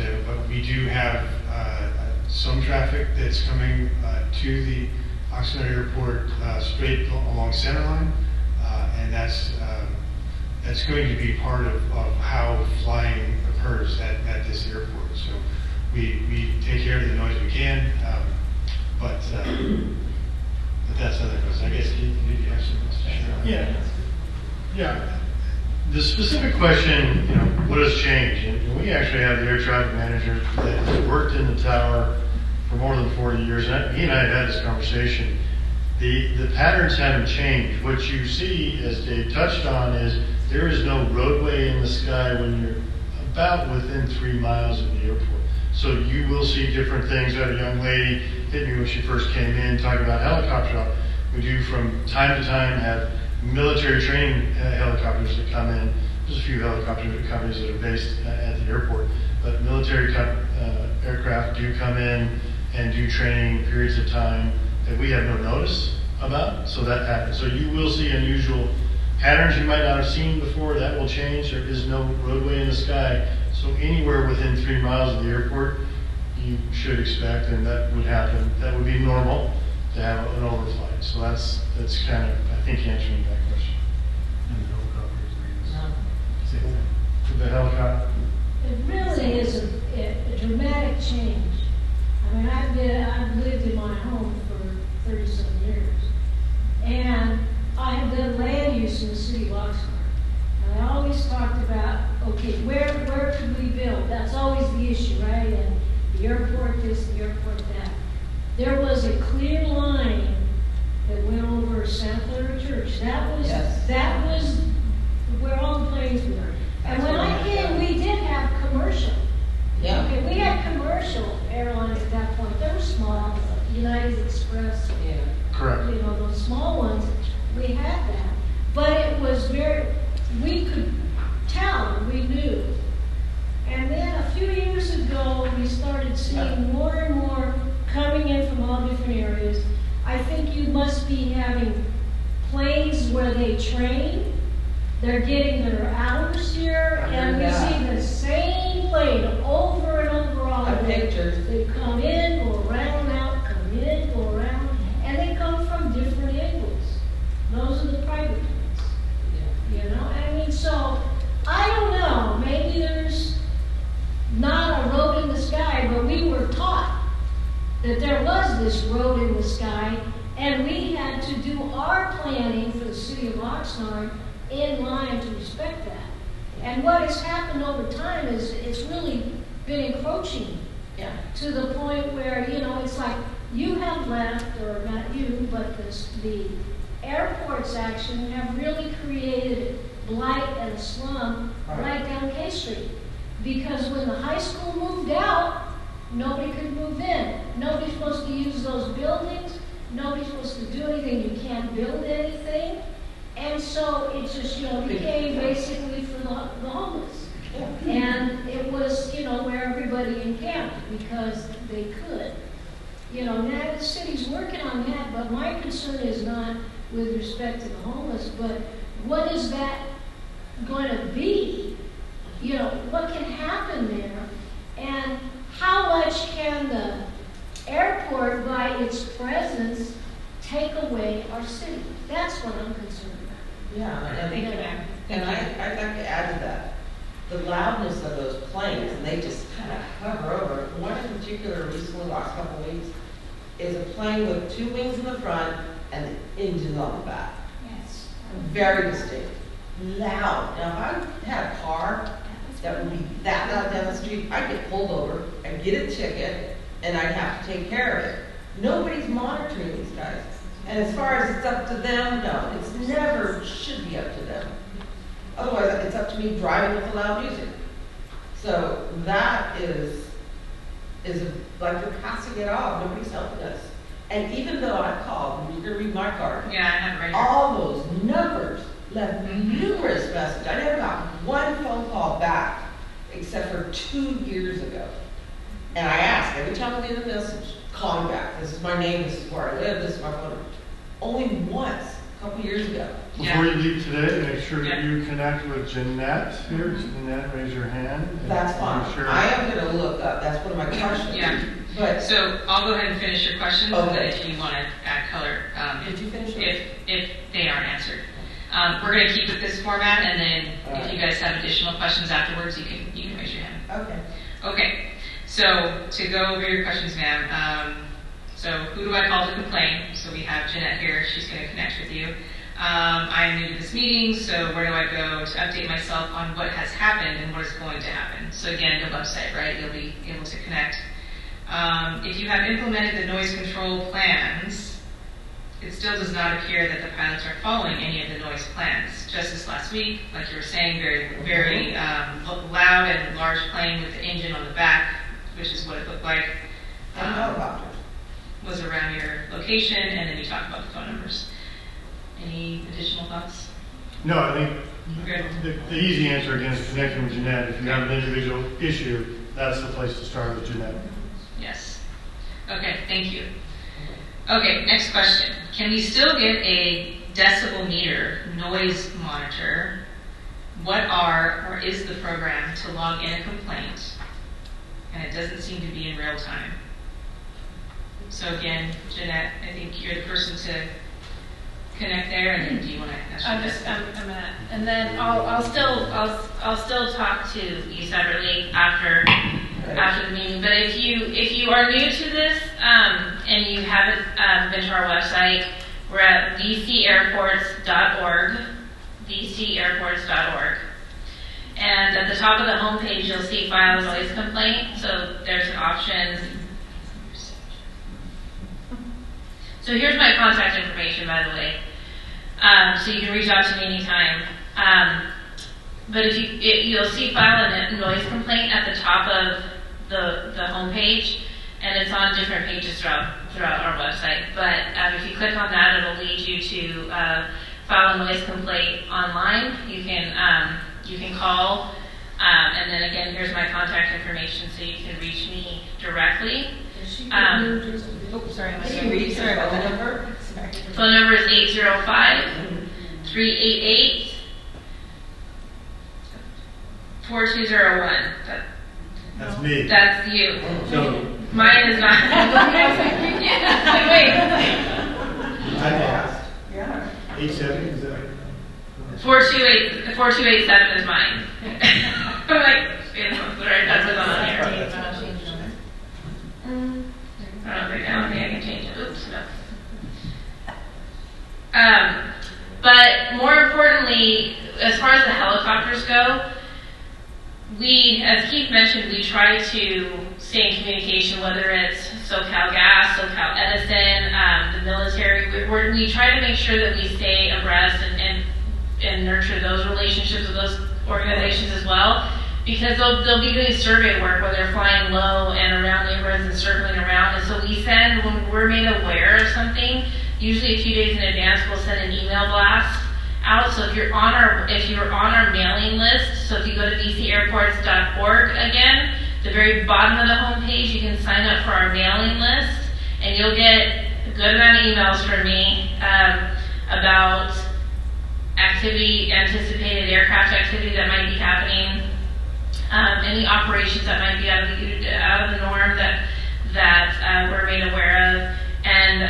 we do have some traffic that's coming to the Oxnard Airport straight along center line, and that's going to be part of how flying occurs at this airport. So we take care of the noise we can, but that's other goes. I guess you have some questions. Yeah. The specific question, what has changed? And we actually have the air traffic manager that has worked in the tower for more than 40 years. And he and I have had this conversation. The patterns haven't changed. What you see, as Dave touched on, is there is no roadway in the sky when you're about within 3 miles of the airport. So you will see different things. I had a young lady hit me when she first came in talking about helicopter drop. We do from time to time have military training helicopters that come in. There's a few helicopter companies that are based at the airport, but military aircraft do come in and do training periods of time that we have no notice about, so that happens. So you will see unusual patterns you might not have seen before. That will change. There is no roadway in the sky, so anywhere within 3 miles of the airport, you should expect, and that would happen. That would be normal to have an overflight. So that's kind of, I think, answering that question. And the helicopters, The helicopter. It really is a dramatic change. I mean, I've lived in my home for 30-some years, and I have done land use in the city of Oxnard. And I always talked about, okay, where could we build? That's always the issue, right? And the airport this, the airport that. There was a clear line that went over Santa Clara Church. That was where all the planes were. And when I came, we did have commercial. Yeah. Okay, we had commercial airlines at that point. They were small, United Express. Yeah. Correct. Those small ones. We had that, but it was we could tell, we knew. And then a few years ago, we started seeing more and more coming in from all different areas. I think you must be having planes where they train. They're getting their hours here, and we see the same plane over and over all the pictures. They come in, go around, out, come in, go around, and they come from different angles. Those are the private planes. I mean, so I don't know. Maybe there's not a road in the sky, but we were taught that there was this road in the sky, and we had to do our planning for the city of Oxnard in line to respect that. And what has happened over time is it's really been encroaching to the point where, it's like you have left, or not you, but the airports action have really created blight and slum right down K Street. Because when the high school moved out, nobody could move in. Nobody's supposed to use those buildings. Nobody's supposed to do anything. You can't build anything. And so it just, became basically for the homeless. And it was, where everybody encamped because they could. Now the city's working on that, but my concern is not with respect to the homeless, but what is that going to be? What can happen there? And how much can the airport, by its presence, take away our city? That's what I'm concerned about. Yeah, Thank you, ma'am. and I'd like to add to that. The loudness of those planes, and they just kind of hover over. One in particular, recently, the last couple of weeks, is a plane with 2 wings in the front and the engines on the back. Yes. Very distinct. Loud. Now, if I had a car that would be that loud down the street, I'd get pulled over, I'd get a ticket, and I'd have to take care of it. Nobody's monitoring these guys. And as far as it's up to them, no, it's never should be up to them. Otherwise, it's up to me driving with the loud music. So that is like they're passing it off. Nobody's helping us. And even though I called, you can read my card. Yeah, I have it right here. All those numbers left numerous messages. I never got one phone call back, except for 2 years ago. And I asked, every time I leave a message, call me back. This is my name, this is where I live, this is my phone number. Only once, a couple years ago. Before you leave today, make sure that you connect with Jeanette here. Jeanette, raise your hand. That's fine. I'm sure. I am going to look up, that's one of my questions. Yeah. But, So I'll go ahead and finish your questions, Okay. but if you want to add color, did you finish it? if they aren't answered. We're going to keep with this format, and then if you guys have additional questions afterwards, you can raise your hand. Okay. Okay, so to go over your questions, ma'am. So who do I call to complain? So we have Jeanette here. She's going to connect with you. I'm new to this meeting, so where do I go to update myself on what has happened and what is going to happen? So again, the website, right? You'll be able to connect. If you have implemented the noise control plans, it still does not appear that the pilots are following any of the noise plans. Just this last week, like you were saying, very loud and large plane with the engine on the back, which is what it looked like. Was around your location, and then you talked about the phone numbers. Any additional thoughts? No, I think Good. the easy answer again is connecting with Jeanette. If you have an individual issue, that's the place to start with Jeanette. Yes. Okay, thank you. Okay, next question. Can we still get a decibel meter noise monitor? What are or is the program to log in a complaint? And it doesn't seem to be in real time. So again, Jeanette, I think you're the person to connect there, and then do you want to ask? I'm gonna, and then I'll still talk to you separately after the meeting. But if you are new to this and you haven't been to our website, we're at vcairports.org, vcairports.org. And at the top of the homepage, you'll see file a noise complaint. So there's an option. So here's my contact information, by the way. So you can reach out to me anytime. But if you'll see file a noise complaint at the top of the homepage, and it's on different pages throughout our website. But if you click on that, it'll lead you to file a noise complaint online. You can call, and then again, here's my contact information, so you can reach me directly. Sorry. Can you read your phone number? Phone number is 805-388-4201. That's me. That's you. So, Mine is not. Wait. I asked. Yeah. 87, is that? 4287 is mine. I'm like, that's what's on here. I don't think I can change it. Oops, no. But more importantly, as far as the helicopters go, we, as Keith mentioned, we try to stay in communication, whether it's SoCal Gas, SoCal Edison, the military. We try to make sure that we stay abreast and nurture those relationships with those organizations as well, because they'll be doing survey work where they're flying low and around neighborhoods and circling around. And so we send, when we're made aware of something, usually a few days in advance, we'll send an email blast out. So if you're on our mailing list, so if you go to vcairports.org again, the very bottom of the homepage, you can sign up for our mailing list, and you'll get a good amount of emails from me about anticipated aircraft activity that might be happening, any operations that might be out of the norm that we're made aware of, and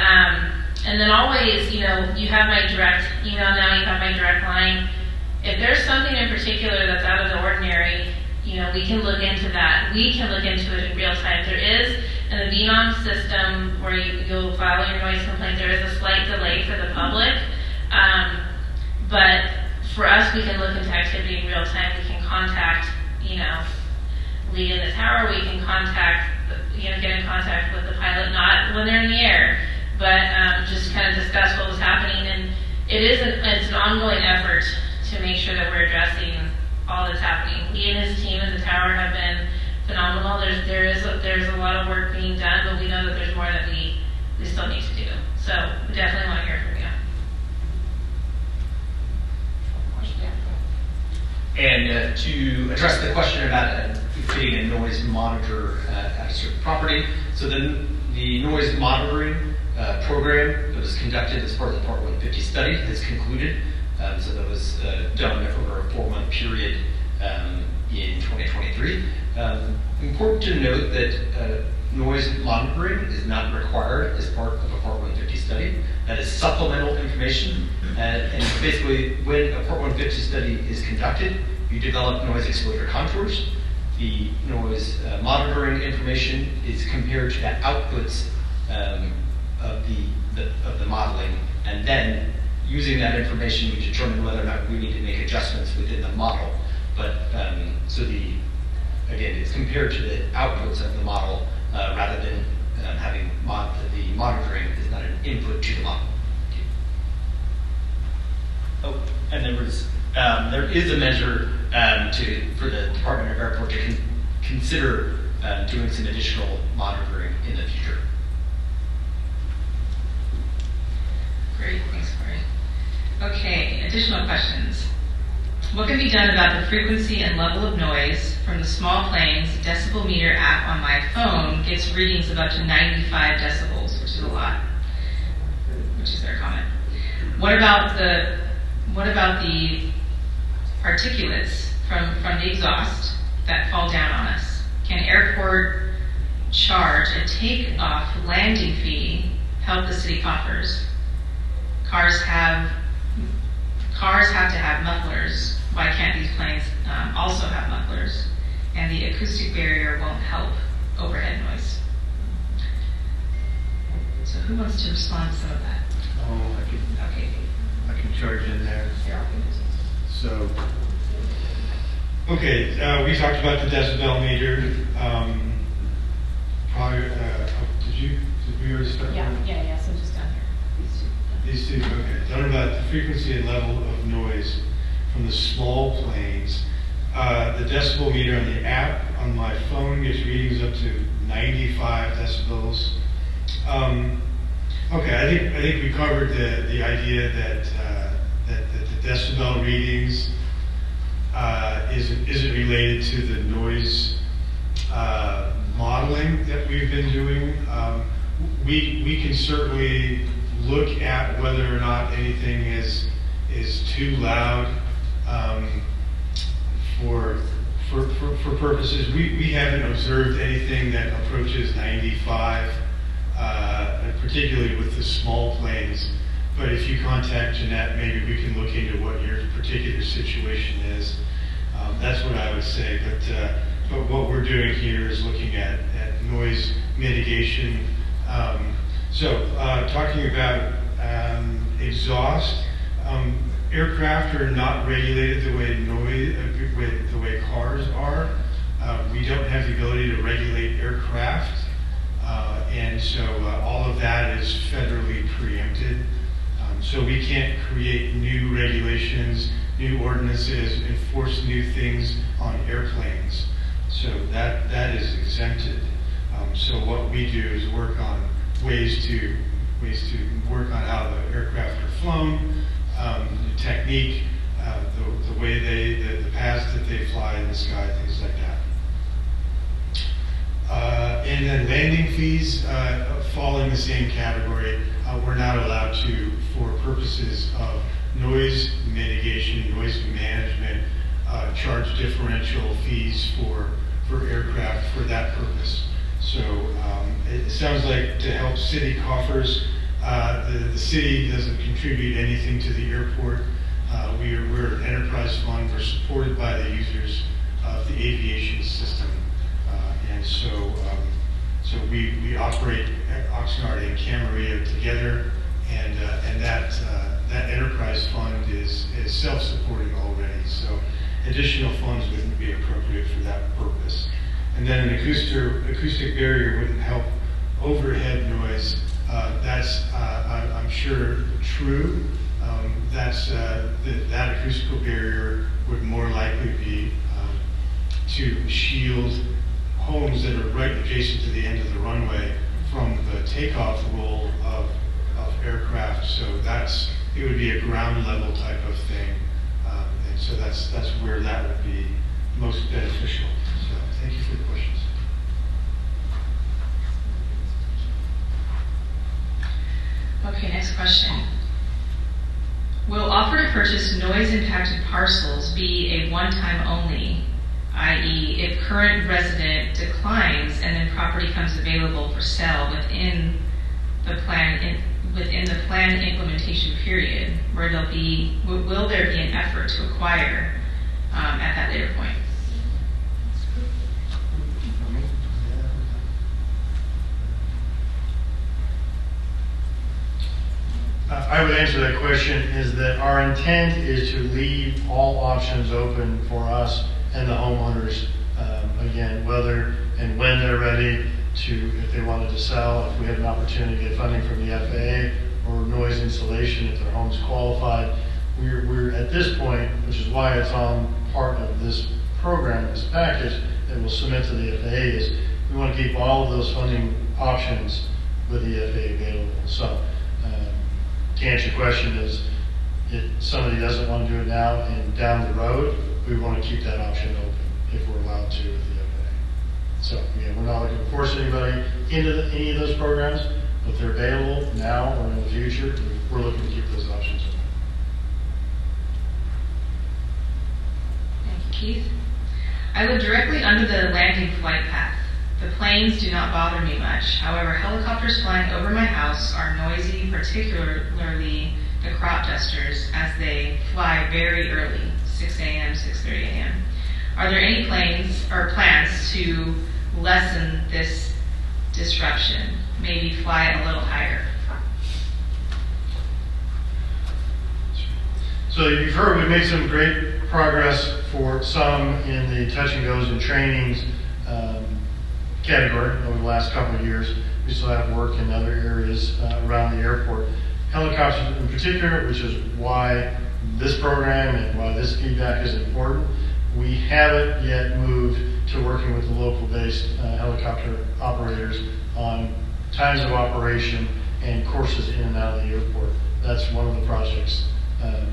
then always, you have my direct email now, you have my direct line. If there's something in particular that's out of the ordinary, we can look into that. We can look into it in real time. There is, in the VNOM system where you'll file your noise complaint, there is a slight delay for the public. But for us, we can look into activity in real time. We can contact, lead in the tower. We can contact, get in contact with the pilot, not when they're in the air, but just kind of discuss what was happening. And it's an ongoing effort to make sure that we're addressing all that's happening. He and his team in the tower have been phenomenal. There's a lot of work being done, but we know that there's more that we still need to do. So we definitely want to hear from you. to address the question about creating a noise monitor at a certain property. So the noise monitoring program that was conducted as part of the Part 150 study has concluded. So that was done over a 4-month period in 2023. Important to note that noise monitoring is not required as part of a Part 150 study. That is supplemental information. And basically, when a Part 150 study is conducted, you develop noise exposure contours. The noise monitoring information is compared to the outputs of the modeling, and then using that information, we determine whether or not we need to make adjustments within the model. But again, it's compared to the outputs of the model rather than having the monitoring is not an input to the model. Oh, and there is a measure for the Department of Airport to consider doing some additional monitoring in the future. Great, thanks, Corey. Okay, additional questions. What can be done about the frequency and level of noise from the small planes? The decibel meter app on my phone gets readings of up to 95 decibels, which is a lot, which is their comment. What about the particulates from the exhaust that fall down on us? Can airport charge a takeoff landing fee help the city coffers? Cars have to have mufflers. Why can't these planes also have mufflers? And the acoustic barrier won't help overhead noise. So who wants to respond to some of that? Oh, I can charge in there. So, okay, we talked about the decibel meter. Did we already start? Yeah, so just down here. These two, okay. Talking about the frequency and level of noise from the small planes. The decibel meter on the app on my phone gets readings up to 95 decibels. Okay, I think we covered the idea that the decibel readings isn't related to the noise modeling that we've been doing. We can certainly look at whether or not anything is too loud for purposes. We haven't observed anything that approaches 95, particularly with the small planes. But if you contact Jeanette, maybe we can look into what your particular situation is. That's what I would say. But what we're doing here is looking at noise mitigation. Talking about exhaust, aircraft are not regulated the way cars are. We don't have the ability to regulate aircraft, and so all of that is federally preempted. So we can't create new regulations, new ordinances, enforce new things on airplanes. So that is exempted. So what we do is work on ways to work on how the aircraft are flown, the technique, the way the paths that they fly in the sky, things like that. And then landing fees fall in the same category. We're not allowed to, for purposes of noise mitigation, noise management, charge differential fees for aircraft for that purpose. So it sounds like to help city coffers, the city doesn't contribute anything to the airport. We're an enterprise fund. We're supported by the users of the aviation system, and so we operate Oxnard and Camarillo together, and that enterprise fund is self-supporting already. So additional funds wouldn't be appropriate for that purpose. And then an acoustic barrier wouldn't help overhead noise. That's I'm sure true. That acoustical barrier would more likely be to shield homes that are right adjacent to the end of the runway from the takeoff roll of aircraft. So it would be a ground level type of thing. And so that's where that would be most beneficial. So thank you for the questions. Okay, next question. Will offer to purchase noise impacted parcels be a one-time only, i.e. if current resident declines and then property comes available for sale within the plan implementation period, where will there be an effort to acquire at that later point? I would answer that question is that our intent is to leave all options open for us and the homeowners, again, whether and when they're ready to, if they wanted to sell, if we had an opportunity to get funding from the FAA or noise insulation, if their home's qualified. We're at this point, which is why it's on part of this program, this package that we'll submit to the FAA, is we want to keep all of those funding options with the FAA available. So to answer your question is, if somebody doesn't want to do it now and down the road, we want to keep that option open if we're allowed to with the FAA. So yeah, we're not looking to force anybody into any of those programs, but they're available now or in the future. We're looking to keep those options open. Thank you, Keith. I live directly under the landing flight path. The planes do not bother me much. However, helicopters flying over my house are noisy, particularly the crop dusters, as they fly very early, 6 a.m., 6:30 a.m. Are there any plans to lessen this disruption? Maybe fly it a little higher? So you've heard we've made some great progress for some in the touch and goes and trainings category over the last couple of years. We still have work in other areas around the airport. Helicopters in particular, which is why this program and why this feedback is important. We haven't yet moved to working with the local-based helicopter operators on times of operation and courses in and out of the airport. That's one of the projects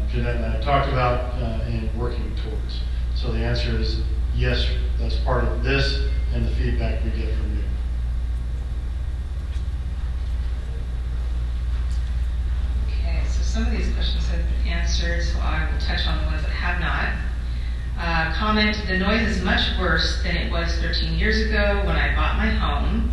Jeanette and I talked about and working towards. So the answer is yes, that's part of this and the feedback we get from you. Okay, so some of these questions have been answered, so I will touch on the ones that have not. Comment, the noise is much worse than it was 13 years ago when I bought my home.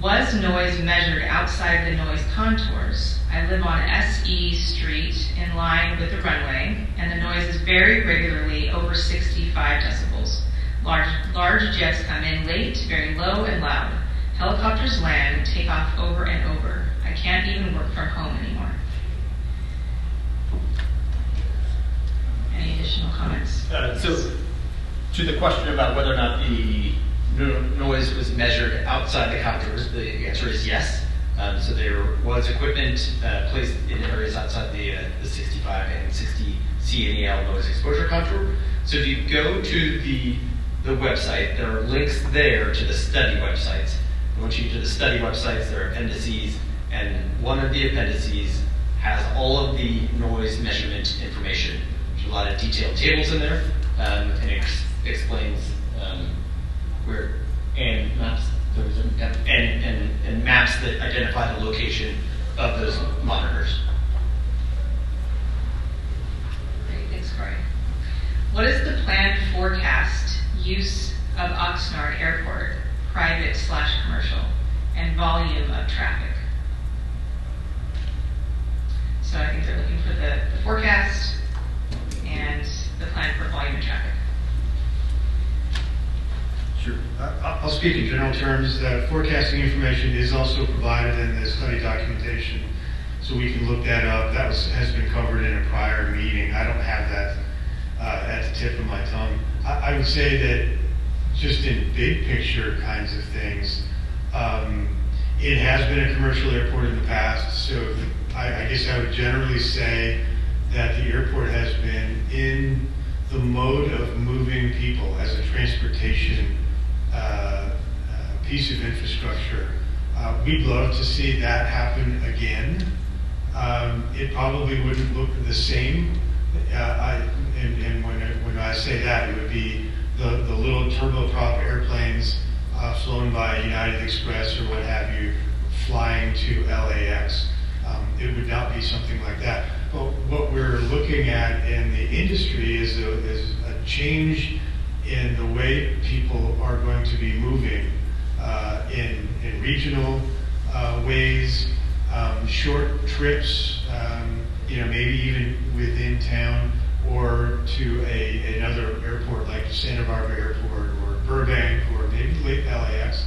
Was noise measured outside the noise contours? I live on SE Street in line with the runway, and the noise is very regularly over 65 decibels. Large jets come in late, very low and loud. Helicopters land, take off over and over. I can't even work from home anymore. Any additional comments? So, to the question about whether or not the noise was measured outside the contours, the answer is yes. So there was equipment placed in areas outside the 65 and 60 CNEL noise exposure contour. So if you go to the website, there are links there to the study websites. Once you get to the study websites, there are appendices, and one of the appendices has all of the noise measurement information. There's a lot of detailed tables in there, and it explains where, and maps, and maps that identify the location of those monitors. Great, thanks, Corey. What is the planned forecast use of Oxnard Airport, private/commercial, and volume of traffic? So I think they're looking for the forecast and the plan for volume of traffic. Sure. I'll speak in general terms. Forecasting information is also provided in the study documentation, so we can look that up. That has been covered in a prior meeting. I don't have that at the tip of my tongue. I would say that just in big picture kinds of things, it has been a commercial airport in the past, so I guess I would generally say that the airport has been in the mode of moving people as a transportation piece of infrastructure. We'd love to see that happen again. It probably wouldn't look the same And when I say that, it would be the little turboprop airplanes flown by United Express or what have you, flying to LAX. It would not be something like that. But what we're looking at in the industry is a change in the way people are going to be moving in regional ways, short trips, maybe even within town, or to another airport like Santa Barbara Airport or Burbank or maybe LAX.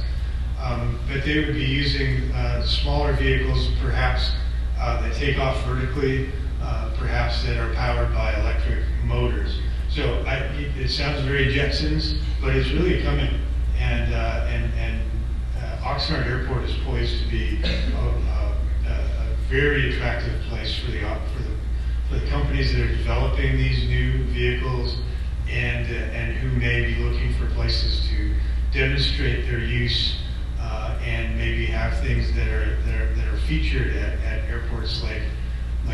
But they would be using smaller vehicles, perhaps that take off vertically, perhaps that are powered by electric motors. So it sounds very Jetsons, but it's really coming. And Oxnard Airport is poised to be a very attractive place for the companies that are developing these new vehicles and who may be looking for places to demonstrate their use and maybe have things that are featured at airports like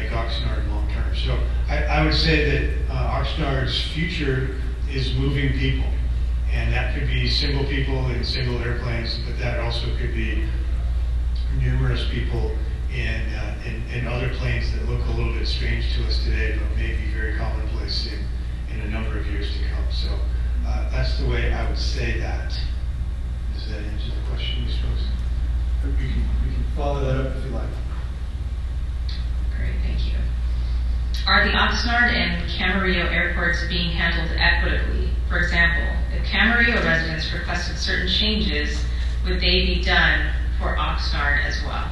Oxnard long term. So I would say that Oxnard's future is moving people, and that could be single people in single airplanes, but that also could be numerous people in other planes that look a little bit strange to us today, but may be very commonplace in a number of years to come. So that's the way I would say that. Does that answer the question, Ms. Rose? We can follow that up if you like. Great, thank you. Are the Oxnard and Camarillo airports being handled equitably? For example, if Camarillo residents requested certain changes, would they be done for Oxnard as well?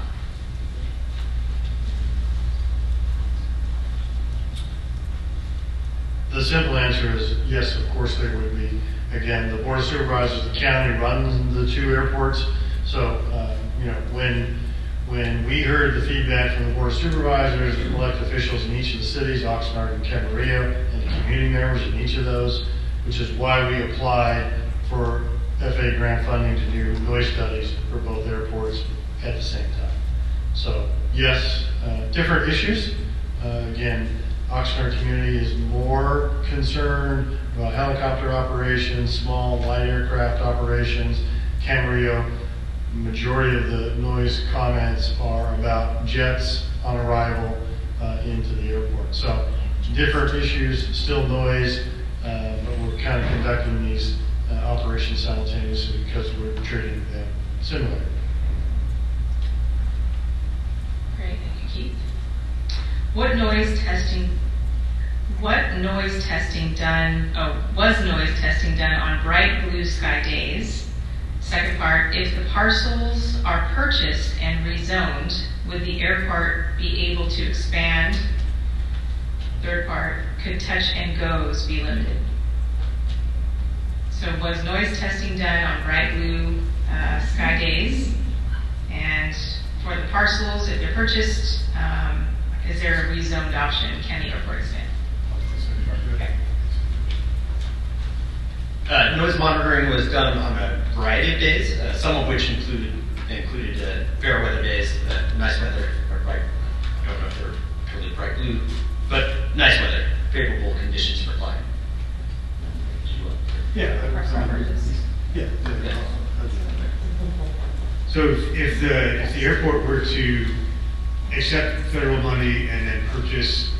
The simple answer is yes, of course they would be. Again, the Board of Supervisors of the county runs the two airports. So, when we heard the feedback from the Board of Supervisors, elected officials in each of the cities, Oxnard and Camarillo, and the community members in each of those, which is why we applied for FAA grant funding to do noise studies for both airports at the same time. So, yes, different issues. Again, Oxnard community is more concerned about helicopter operations, small light aircraft operations. Camarillo, majority of the noise comments are about jets on arrival into the airport. So different issues, still noise, but we're kind of conducting these operations simultaneously because we're treating them similarly. Great, thank you, Keith. Was noise testing done on bright blue sky days? Second part, if the parcels are purchased and rezoned, would the airport be able to expand? Third part, could touch and goes be limited? So was noise testing done on bright blue sky days? And for the parcels, if they're purchased, is there a rezoned option? Can the airport expand? Noise monitoring was done on a variety of days, some of which included fair weather days, nice weather, or bright, I don't know if they're totally bright blue, but nice weather, favorable conditions for flying. Yeah. So if the airport were to accept federal money and then purchase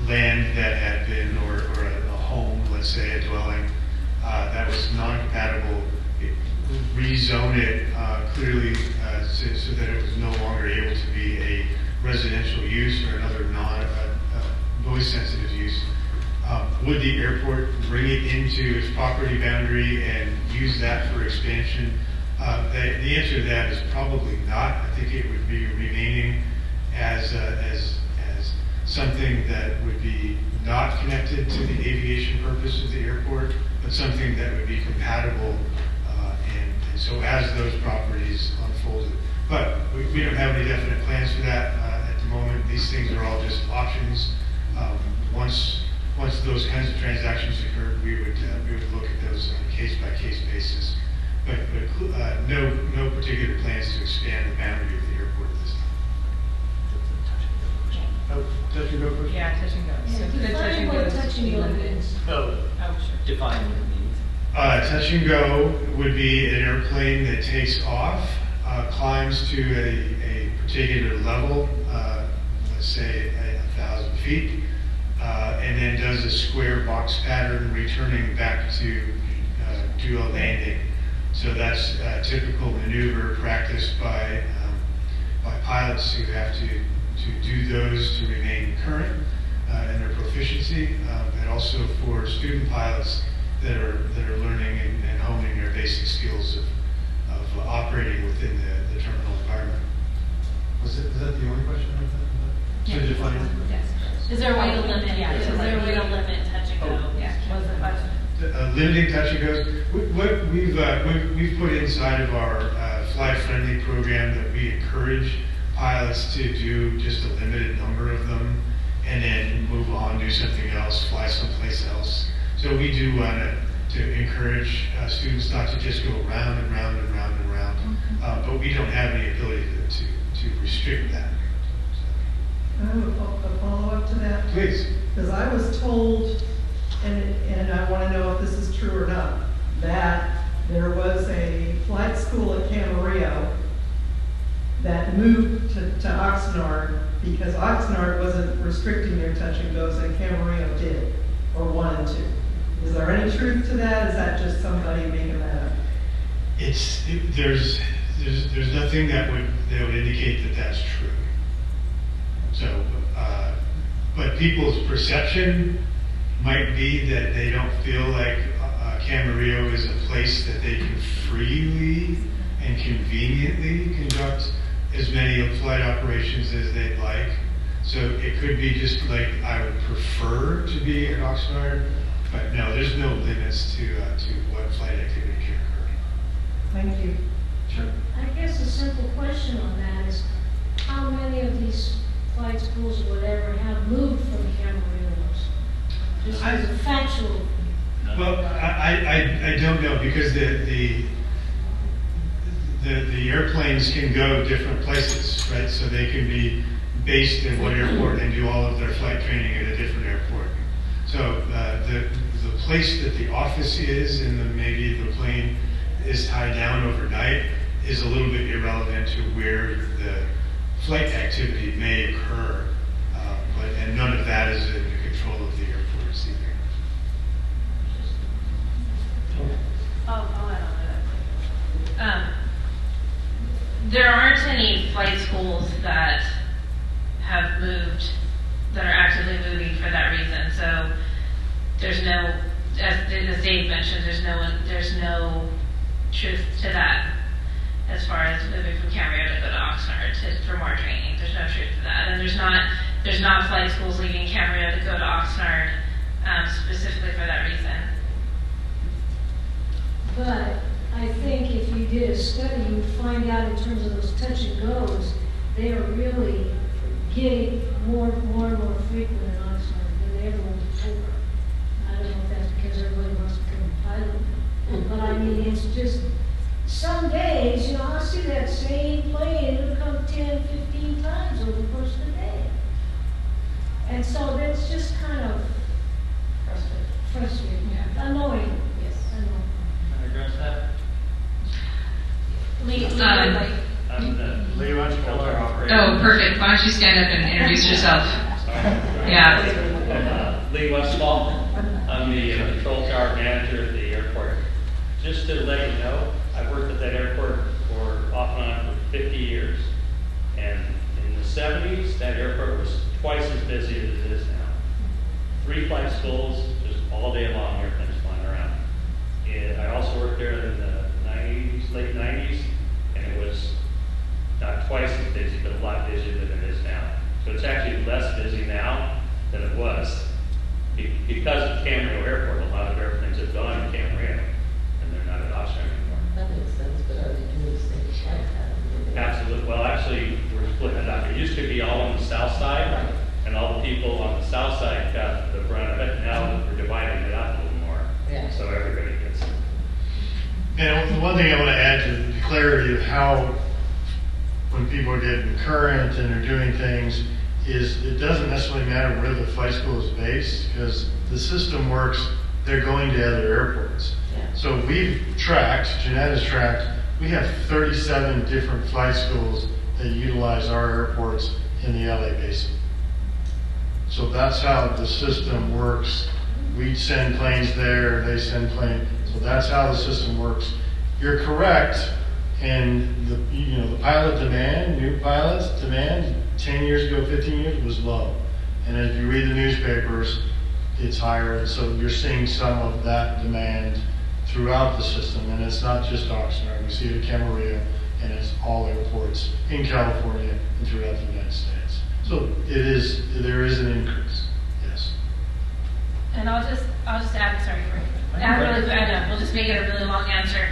land that had been, or a home, let's say a dwelling, that was non-compatible, rezone it clearly so that it was no longer able to be a residential use or another noise-sensitive use. Would the airport bring it into its property boundary and use that for expansion? The answer to that is probably not. I think it would be remaining as something that would be not connected to the aviation purpose of the airport, but something that would be compatible, and so as those properties unfolded. But we don't have any definite plans for that at the moment. These things are all just options. Once those kinds of transactions occurred, we would look at those on a case-by-case basis. But no particular plans to expand the boundary of the airport at this time. touch and go question? Yeah, touch and go. So could touch Define and what go touch and be go limited? means. Oh, Oh, sure. define what it means. Touch and go would be an airplane that takes off, climbs to a particular level, let's say 1,000 feet, and then does a square box pattern returning back to do a landing. So that's a typical maneuver practiced by pilots who have to do those to remain current in their proficiency, and also for student pilots that are learning and honing their basic skills of operating within the terminal environment. Was that the only question I had? To define it? Yes. Is there a way to limit? Yeah, Is there a way to limit touch and go? Yeah. Was the question? Limiting touch and goes. What we've put inside of our fly friendly program that we encourage pilots to do just a limited number of them, and then move on, do something else, fly someplace else. So we do want to encourage students not to just go round and round and round and round, but we don't have any ability to restrict that. I have a follow-up to that. Please. Because I was told, and I want to know if this is true or not, that there was a flight school at Camarillo that moved to Oxnard because Oxnard wasn't restricting their touch and goes and Camarillo did, or wanted to. Is there any truth to that? Is that just somebody making that up? There's nothing that would indicate that that's true. So, but people's perception might be that they don't feel like Camarillo is a place that they can freely and conveniently conduct as many flight operations as they'd like. So it could be just like I would prefer to be at Oxnard, but no, there's no limits to what flight activity can occur. Thank you. Sure. I guess a simple question on that is, how many of these flight schools or whatever have moved from Camarillo's? Just as a factual. Well, I don't know because the airplanes can go different places, right? So they can be based in one airport and do all of their flight training at a different airport. So the place that the office is and maybe the plane is tied down overnight is a little bit irrelevant to where the flight activity may occur, and none of that is in the control of the airports either. I'll add on to that. There aren't any flight schools that have moved, that are actively moving for that reason. So there's no, as Dave mentioned, there's no truth to that as far as moving from Camarillo to go to Oxnard for more training. There's no truth to that, and there's not flight schools leaving Camarillo to go to Oxnard specifically for that reason. But I think if you did a study, you'd find out in terms of those touch and goes, they are really getting more and more frequent in Oxnard than they ever were before. I don't know if that's because everybody wants to become a pilot, but I mean, it's just, some days, you know, I'll see that same plane, it'll come 10, 15 times over the course of the day. And so that's just kind of frustrating, annoying. Yes. Annoying. Can I address that? Lee, I'm the Lee, why don't you controller operator. Oh, perfect. Why don't you stand up and introduce yourself? Yeah. Lee Westfall. I'm the control tower manager at the airport. Just to let you know, I've worked at that airport off and on for 50 years. And in the 70s, that airport was twice as busy as it is now. 3 flight schools, just all day long, airplanes flying around. And I also worked there in the 90s, late 90s, and it was not twice as busy, but a lot busier than it is now. So it's actually less busy now than it was. Because of Camarillo Airport, a lot of airplanes have gone to Camarillo, and they're not at Oxnard anymore. That makes sense, but are they doing the same flight pattern? Absolutely. Well, actually, we're splitting it up. It used to be all on the south side, and all the people on the south side got the brunt of it. Now we're dividing it up a little more, so everybody gets it. And the one thing I want to add to the clarity of how, when people are getting current and they're doing things, is it doesn't necessarily matter where the flight school is based, because the system works, they're going to other airports. Yeah. So we've tracked, Jeanette has tracked, we have 37 different flight schools that utilize our airports in the LA basin. So that's how the system works. We send planes there, they send planes. So that's how the system works. You're correct, and the pilot demand, new pilots demand 10 years ago, 15 years was low. And as you read the newspapers, it's higher. And so you're seeing some of that demand throughout the system. And it's not just Oxnard. We see it at Camarillo, and it's all airports in California and throughout the United States. So there is an increase, yes. And I'll just add, sorry, we'll just make it a really long answer.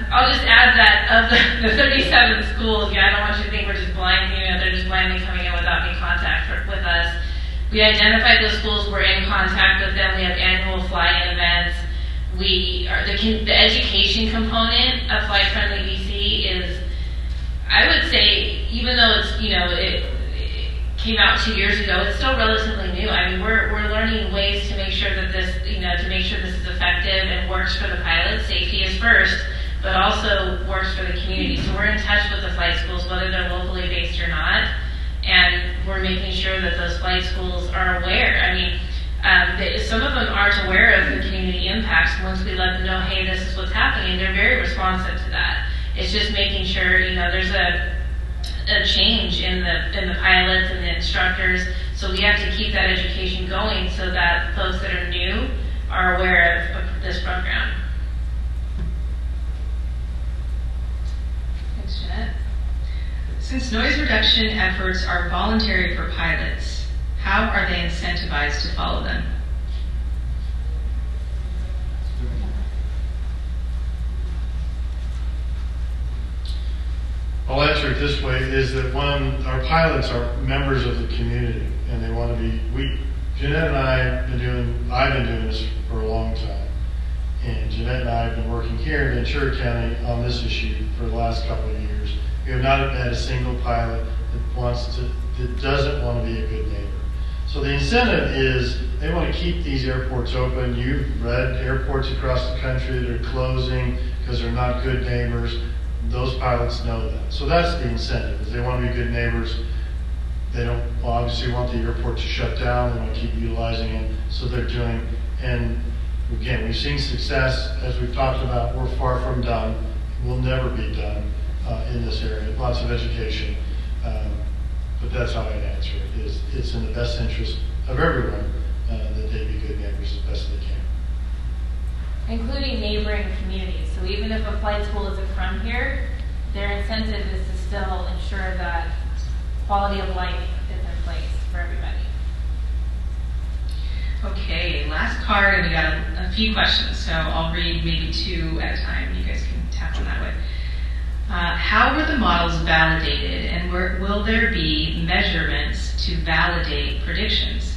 I'll just add that of the 37 schools, I don't want you to think we're just they're just blindly coming in without any contact with us. We identified those schools, we're in contact with them, we have annual fly-in events. The education component of Flight Friendly BC is, I would say, even though it's, it came out 2 years ago, it's still relatively new. I mean, we're learning ways to make sure that this, to make sure this is effective and works for the pilots. Safety is first, but also works for the community. So we're in touch with the flight schools, whether they're locally based or not, and we're making sure that those flight schools are aware. I mean, some of them aren't aware of the community impacts. Once we let them know, hey, this is what's happening, they're very responsive to that. It's just making sure, there's a change in the pilots and the instructors. So we have to keep that education going so that folks that are new are aware of this program. Thanks, Jeanette. Since noise reduction efforts are voluntary for pilots, how are they incentivized to follow them? I'll answer it this way, is that our pilots are members of the community, and they want to be, Jeanette and I've been doing this for a long time, and Jeanette and I have been working here in Ventura County on this issue for the last couple of years. We have not had a single pilot that doesn't want to be a good neighbor. So the incentive is they want to keep these airports open. You've read airports across the country that are closing because they're not good neighbors. Those pilots know that. So that's the incentive, is they want to be good neighbors. They don't obviously want the airport to shut down. They want to keep utilizing it. So they're doing, and again, we've seen success. As we've talked about, we're far from done. We'll never be done in this area. Lots of education. But that's how I'd answer it, is it's in the best interest of everyone that they be good neighbors as best they can. Including neighboring communities. So even if a flight school isn't from here, their incentive is to still ensure that quality of life is in place for everybody. Okay, last card, and we got a few questions, so I'll read maybe two at a time. You guys can tap on that way. How were the models validated, and will there be measurements to validate predictions?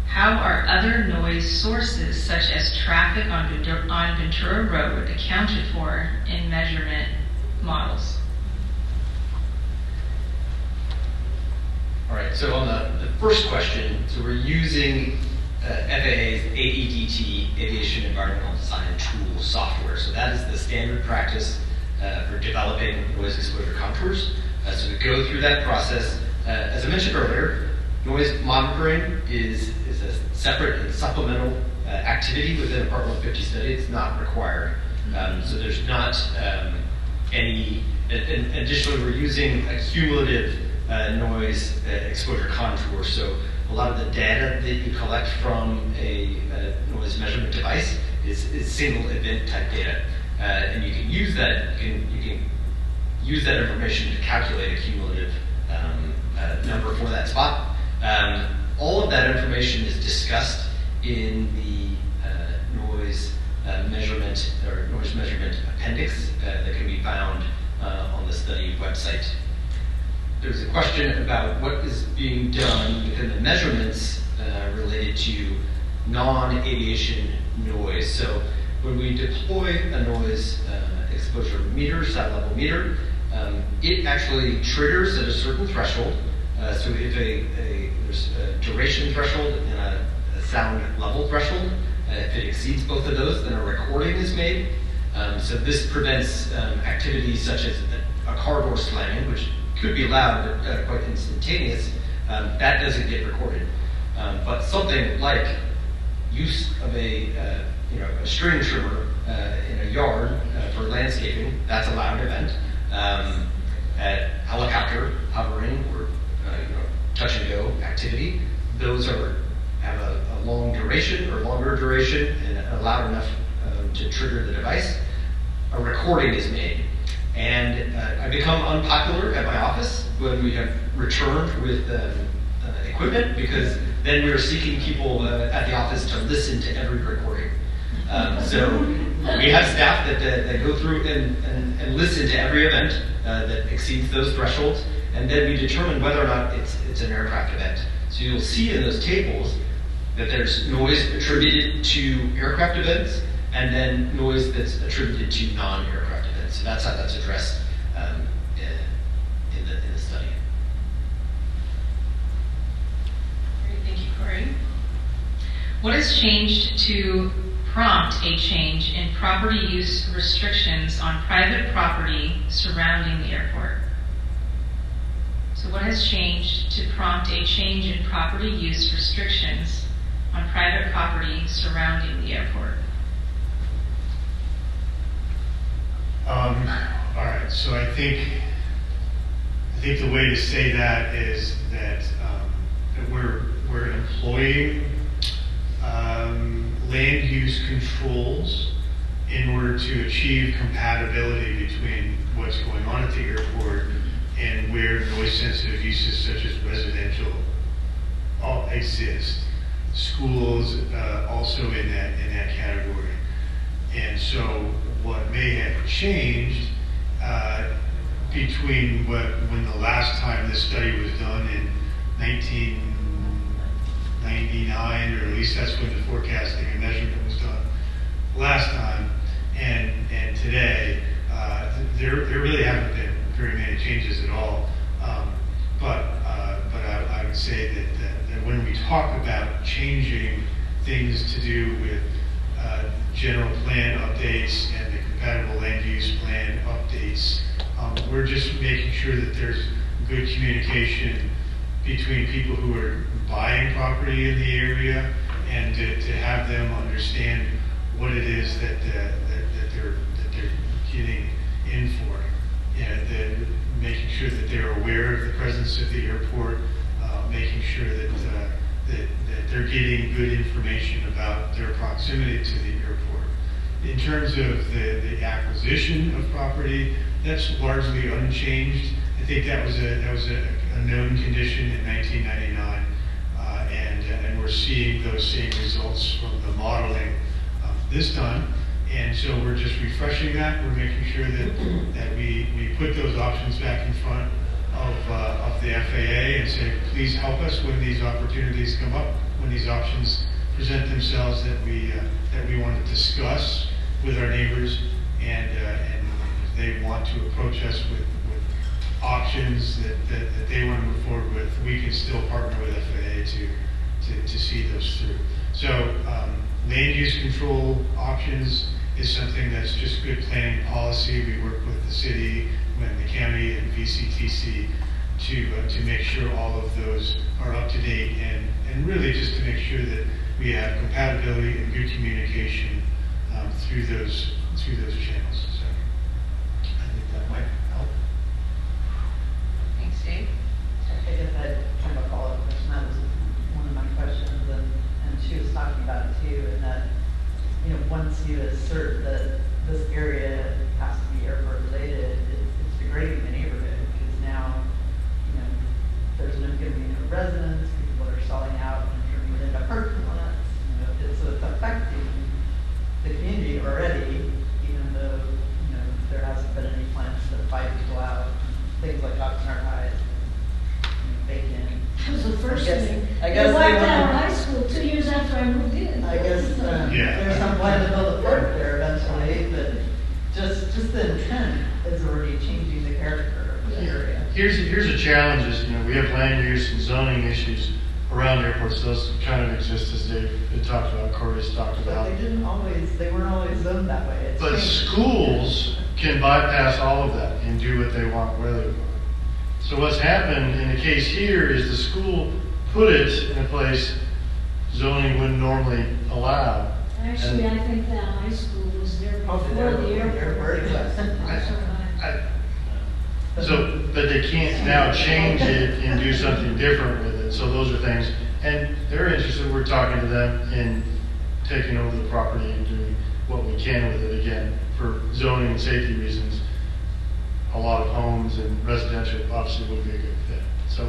How are other noise sources, such as traffic on Ventura Road, accounted for in measurement models? All right, so on the first question, so we're using FAA's AEDT, Aviation Environmental Design Tool software. So that is the standard practice for developing noise exposure contours. So we go through that process. As I mentioned earlier, noise monitoring is a separate and supplemental activity within a Part 150 study. It's not required. So there's not any, additionally we're using a cumulative noise exposure contour. So a lot of the data that you collect from a noise measurement device is single event type data. And you can use that, you can use that information to calculate a cumulative number for that spot. All of that information is discussed in the noise measurement or noise measurement appendix that can be found on the study website. There's a question about what is being done within the measurements related to non-aviation noise. So when we deploy a noise exposure meter, side level meter, it actually triggers at a certain threshold So if there's a duration threshold and a sound level threshold, if it exceeds both of those, then a recording is made. So this prevents activities such as a car door slamming, which could be loud but quite instantaneous. That doesn't get recorded. But something like use of a string trimmer in a yard for landscaping, that's a loud event. At helicopter hovering or touch and go activity, those have a long duration or longer duration and loud enough to trigger the device. A recording is made. And I become unpopular at my office when we have returned with equipment, because then we are seeking people at the office to listen to every recording. So we have staff that go through and listen to every event that exceeds those thresholds, and then we determine whether or not it's an aircraft event. So you'll see in those tables that there's noise attributed to aircraft events, and then noise that's attributed to non-aircraft events. So that's how that's addressed in the study. Great, thank you, Corey. What has changed to prompt a change in property use restrictions on private property surrounding the airport? So what has changed to prompt a change in property use restrictions on private property surrounding the airport? All right, so I think the way to say that is that we're employing land use controls in order to achieve compatibility between what's going on at the airport and where noise-sensitive uses such as residential exist. Schools also in that category. And so what may have changed between when the last time this study was done in 1999, or at least that's when the forecasting and measurement was done last time, and today, there really haven't been very many changes at all. But I would say that when we talk about changing things to do with general plan updates and the compatible land use plan updates, we're just making sure that there's good communication between people who are buying property in the area, and to have them understand what it is that they're getting in for, and making sure that they're aware of the presence of the airport, making sure that they're getting good information about their proximity to the airport. In terms of the acquisition of property, that's largely unchanged. I think that was a known condition in 1999, and we're seeing those same results from the modeling this time. And so we're just refreshing that. We're making sure that we put those options back in front of the FAA and say, please help us when these opportunities come up, when these options present themselves that we want to discuss with our neighbors, and if they want to approach us with options that they want to move forward with, we can still partner with FAA to see those through. So land use control options is something that's just good planning policy. We work with the city, when the county and VCTC to make sure all of those are up to date, and really just to make sure that we have compatibility and good communication through those channels. So I think that might help. Thanks, Dave. I guess I had kind of a follow-up question. That was one of my questions, and she was talking about it too, and that, once you assert that this area has to be airport related, it's degrading the neighborhood, because now, there's going to be no residents, people are selling out and turning it into parking lots. So it's affecting the community already, even though, there hasn't been any plans to fight people out, things like Oxnard High, bacon. That was the first thing. I guess They wiped they out want- high school 2 years after I moved in. I guess there's some plan to build a park there eventually, but just the intent is already changing the character of the area. here's a challenge is, we have land use and zoning issues around airports. Those kind of exist as Dave had talked about, Corey's talked But about. they weren't always zoned that way. It's But changed. schools can bypass all of that and do what they want, where they want. So what's happened in the case here is the school put it in a place zoning wouldn't normally allow. Actually, I think that high school was there before the airport. But they can't now change it and do something different with it. So those are things, and they're interested. We're talking to them in taking over the property and doing what we can with it again for zoning and safety reasons. A lot of homes and residential obviously would be a good fit. So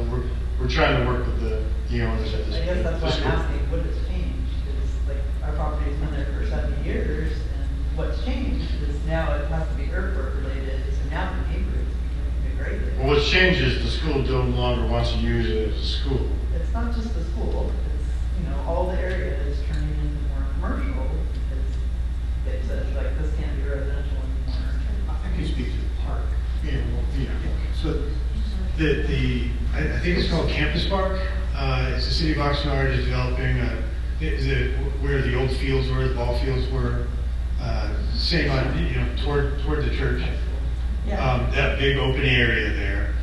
we're trying to work with the owners at this I point. guess that's why The I'm school. asking, what has changed? Is like, our property's been there for 70 years, and what's changed is now it has to be airport related, so now the neighborhood's becoming degraded. Well, what's changed is the school no longer wants to use it as a school. It's not just the school, it's, all the area is turning into more commercial, because it says, like, this can't be residential anymore. I can speak to the park. So I think it's called Campus Park. It's the city of Oxnard is developing, where the old fields were, the ball fields were, same on, toward the church. Yeah. That big open area there,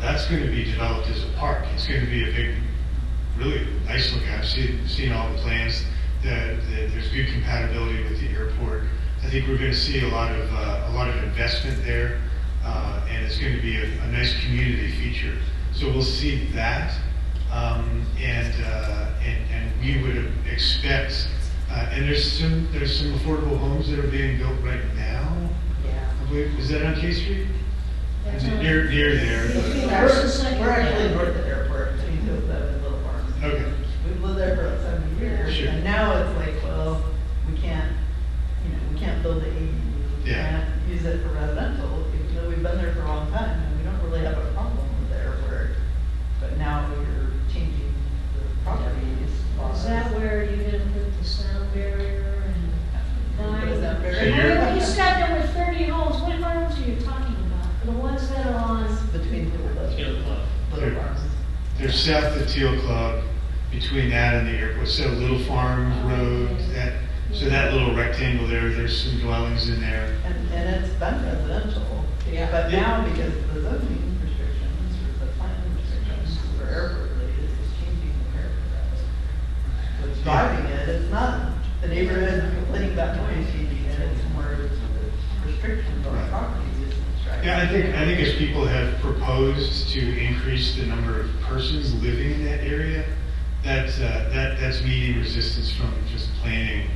that's going to be developed as a park. It's going to be a big, really nice look. I've seen all the plans. There's good compatibility with the airport. I think we're going to see a lot of investment there, and it's going to be a nice community feature. So we'll see that, and we would expect. And there's some affordable homes that are being built right now. Yeah. I believe, is that on K Street? That's on- Near there. We're actually north of the airport, between Hills and Little Farms. Okay. We've lived there for like 70 years, Sure. and now it's like, well, we can't build the ADU, we Yeah. can't use it for residential, even though we've been there for a long time, and we don't really have a problem with the airport. But now you're changing the properties. Is that where you're gonna put the sound barrier and Put a sound line? barrier? Well, you said there were 30 homes, what homes are you talking about? The ones that are on, Between Little Farms. They're south of Teal Club, between that and the airport. So Little Farm Road, that little rectangle there, there's some dwellings in there. And it's been residential. Yeah. But now, because of the zoning restrictions, or the planning restrictions for airport related, it's changing the character of it. What's driving it, it's not the neighborhood complaining about noise changing it, it's more the restrictions on the properties is driving it. Yeah, I think as people have proposed to increase the number of persons living in that area, that's meeting resistance from just planning,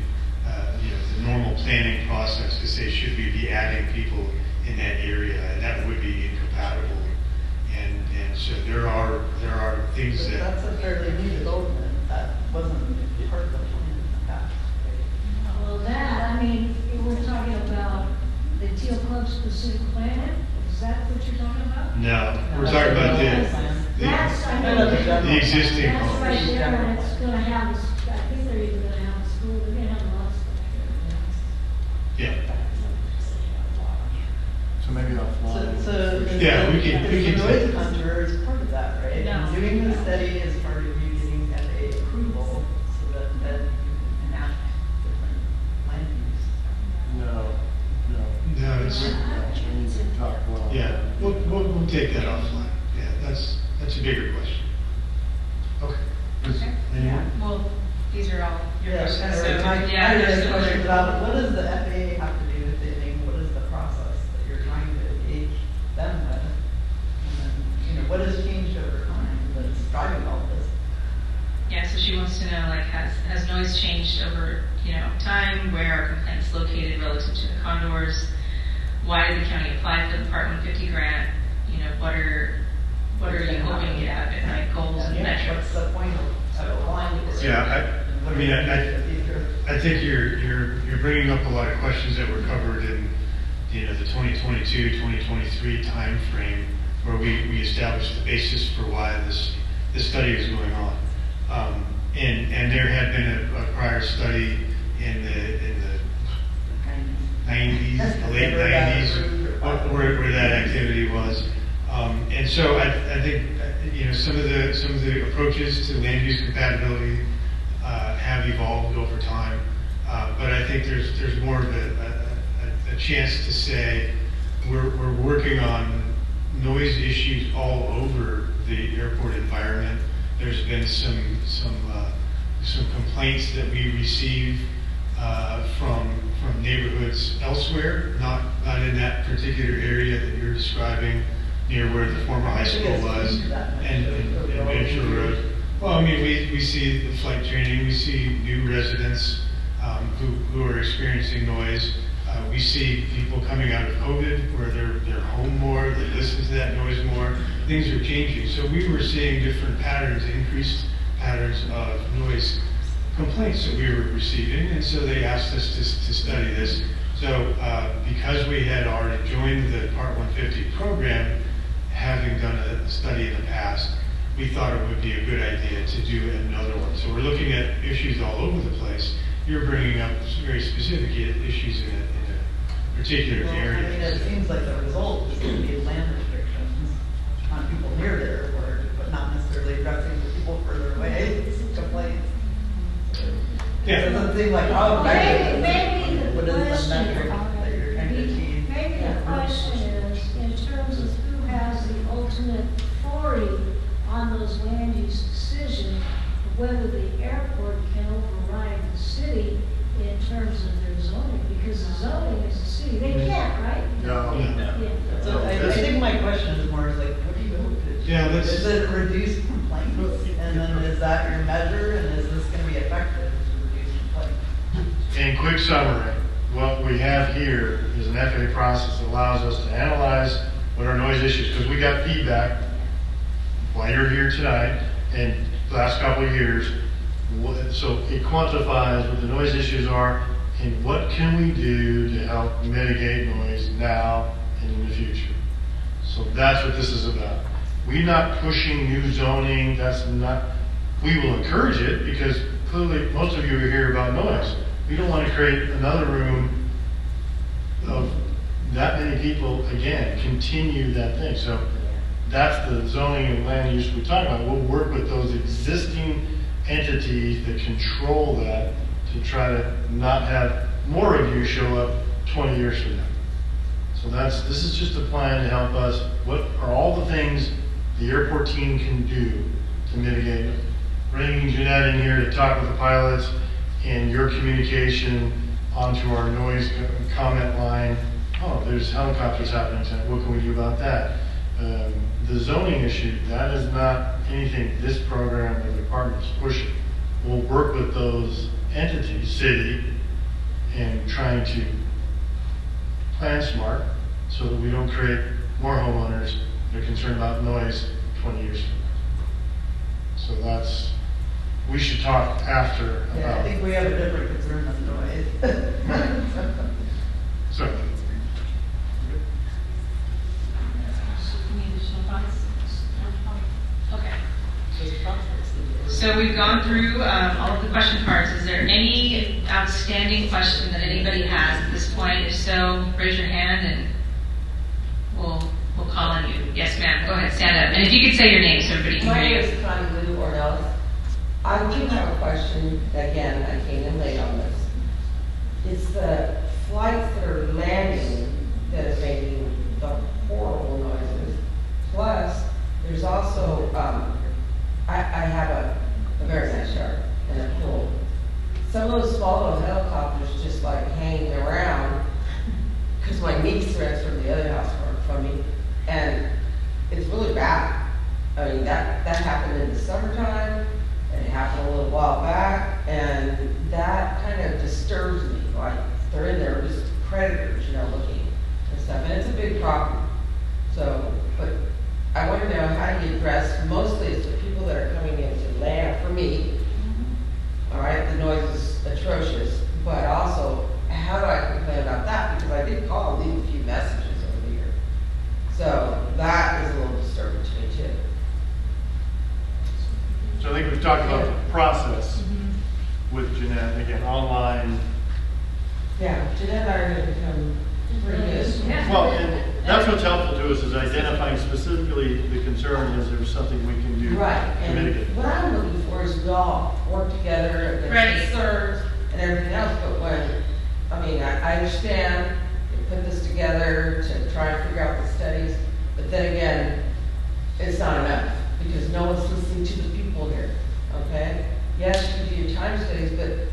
the normal planning process to say, should we be adding people in that area? And that would be incompatible. And so there are things But that. that's a fairly new development, that wasn't part of the plan in the past. well, we're talking about the Teal Club specific plan? Is that what you're talking about? No, we're talking about That's, I the mean, existing that's homes. right there, and it's gonna have, I think they're even gonna have a school, they're gonna have a lot of stuff here. Yeah. So maybe offline. So. Yeah, we can The noise take- contour is part of that, right? No. And doing the study is part of you getting FAA approval, so that then you can enact different land use. No, it's, We need to talk one. yeah, we'll take that offline. Yeah, that's a bigger question. Okay. Yeah, well, these are all your Yeah, questions, so, so my yeah, there's question other. about what does the FAA have to do with anything? What is the process that you're trying to engage them with? And then, what has changed over time that's driving all this? Yeah, so she wants to know, like, has noise changed over, time? Where are complaints located relative to the condors? Why did the county apply for the Part 150 grant? What are you hoping to get out of it, like goals and Yeah, metrics? what's the point of applying to this? Yeah, I think you're bringing up a lot of questions that were covered in, the 2022, 2023 timeframe, where we established the basis for why this study was going on. And there had been a prior study in the 90s, the late 90s, where that activity was. And so I think, some of the approaches to land use compatibility have evolved over time. But I think there's more of a chance to say we're working on noise issues all over the airport environment. There's been some complaints that we receive from neighborhoods elsewhere, not in that particular area that you're describing, near where the former high school was, and Ventura Road. Well, I mean, we see the flight training, we see new residents who are experiencing noise. We see people coming out of COVID where they're home more, they listen to that noise more. Things are changing. So we were seeing different patterns, increased patterns of noise complaints that we were receiving, and so they asked us to study this. So because we had already joined the Part 150 program, having done a study in the past, we thought it would be a good idea to do another one. So we're looking at issues all over the place. You're bringing up very specific issues in a particular area. I mean, it seems like the result is going to be land restrictions on people near the airport, but not necessarily addressing the people further away. Complaints. Yeah. It doesn't seem like, Maybe the what is the question, metric that you're trying to achieve? maybe the question is, in terms of who has the ultimate authority on those land use decisions, whether the airport can override the city in terms of their zoning, because the zoning is the city. They can't, right? No. Yeah. So I think my question is more like, what do you hope to achieve? Yeah, Is it reduce complaints? And then is that your measure? And is this going to be effective to reduce complaints? In quick summary, what we have here is an FAA process that allows us to analyze what our noise issues, because we got feedback while you're here tonight and the last couple of years. So it quantifies what the noise issues are and what can we do to help mitigate noise now and in the future. So that's what this is about. We're not pushing new zoning. We will encourage it because clearly most of you are here about noise. We don't want to create another room of that many people, again, continue that thing. So that's the zoning and land use we talk about. We'll work with those existing entities that control that to try to not have more of you show up 20 years from now. So this is just a plan to help us. What are all the things the airport team can do to mitigate it? Bringing Jeanette in here to talk with the pilots and your communication onto our noise comment line. Oh, there's helicopters happening tonight. What can we do about that? The zoning issue, that is not anything this program or the department is pushing. We'll work with those entities, city, and trying to plan smart so that we don't create more homeowners that are concerned about noise 20 years from now. So we should talk after about. Yeah, I think we have a different concern than noise. So. Okay. So we've gone through all of the question parts. Is there any outstanding question that anybody has at this point? If so, raise your hand and we'll call on you. Yes, ma'am. Go ahead, stand up. And if you could say your name so everybody can My hear name you. is Connie Lou Ornelas. I do have a question. Again, I came in late on this. It's the flights that are landing that is making the horrible noises. Plus, there's also, I have a very nice yard and a pool. Some of those small little helicopters just like hanging around because my niece rents from the other house from me, and it's really bad. I mean, that happened in the summertime, and it happened a little while back, and that kind of disturbs me. Like, they're in there just predators, looking and stuff, and it's a big problem. So, but I want to know how you address, mostly it's the people that are coming into land, for me, all right, the noise is atrocious, but also, how do I complain about that? Because I did call and leave a few messages over the year. So that is a little disturbing to me too. So I think we've talked about the process with Jeanette, again, online. Yeah, Jeanette and I are going to become pretty good. Well, That's what's helpful to us, is identifying specifically the concern, is there something we can do Right, to and mitigate? what I'm looking for is we all work together Right. against concerns and everything else, but when, I mean, I understand you put this together to try and figure out the studies, but then again, it's not enough, because no one's listening to the people here, okay? Yes, you do your time studies, but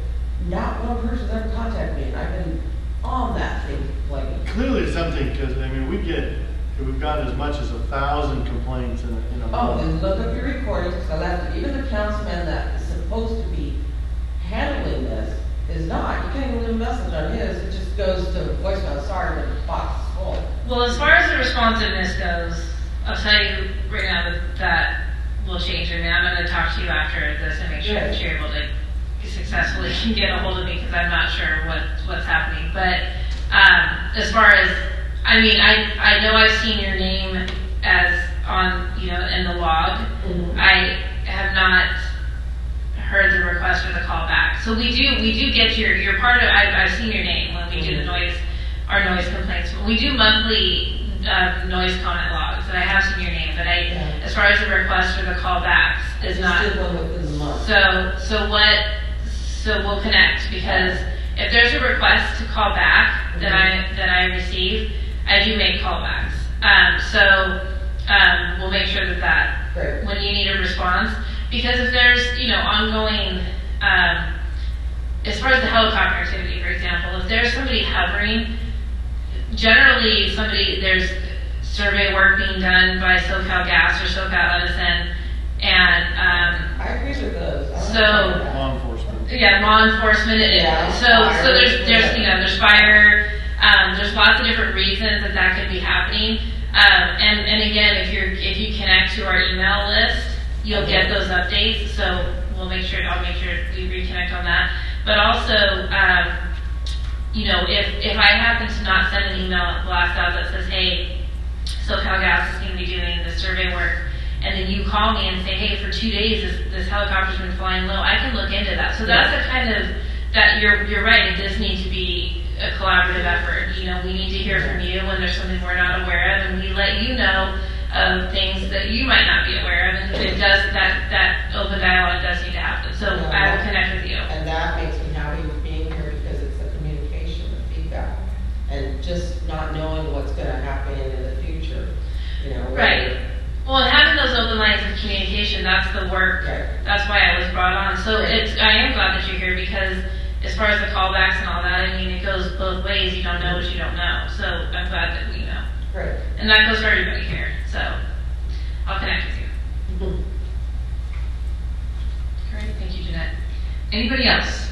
not one person's ever contacted me, and I've been on that thing lately. Clearly something, because, I mean, we've gotten as much as 1,000 complaints in a Oh, month. then look up your recordings, because I left, even the councilman that is supposed to be handling this is not. You can't even leave a message on his, it just goes to voicemail, sorry, but the box is full. Well, as far as the responsiveness goes, I'll tell you right now that will change. I mean, I'm going to talk to you after this and make sure that you're able to successfully get a hold of me, because I'm not sure what's happening. But as far as, I mean, I know I've seen your name as on, in the log. Mm-hmm. I have not heard the request for the call back. So we do get you're part of, I've seen your name when we do our noise complaints. We do monthly noise comment logs, and I have seen your name, but as far as the request for the call backs is not. Just did one within the month. So we'll connect, because if there's a request to call back that I receive, I do make callbacks. We'll make sure that Great. when you need a response, because if there's ongoing, as far as the helicopter activity, for example, if there's somebody hovering, generally there's survey work being done by SoCal Gas or SoCal Edison, and I agree with those. Law enforcement. yeah, law enforcement. So there's fire. There's lots of different reasons that could be happening. And again, if you connect to our email list, you'll get those updates. So I'll make sure we reconnect on that. But also, if I happen to not send an email blast out that says, hey, SoCal Gas is going to be doing the survey work, and then you call me and say, hey, for 2 days this helicopter's been flying low, I can look into that. So that's a kind of, that you're right, it does need to be a collaborative effort. We need to hear from you when there's something we're not aware of, and we let you know of things that you might not be aware of, and it does, that open dialogue does need to happen. So I will connect with you. And that makes me happy with being here, because it's the communication, the feedback, and just not knowing what's going to happen in the future. Right. Well, and having those open lines of communication, that's the work. Right. That's why I was brought on. So I am glad that you're here, because as far as the callbacks and all that, I mean, it goes both ways. You don't know what you don't know. So I'm glad that we know. Great. And that goes for everybody here. So I'll connect with you. Mhm. Great, thank you, Jeanette. Anybody else?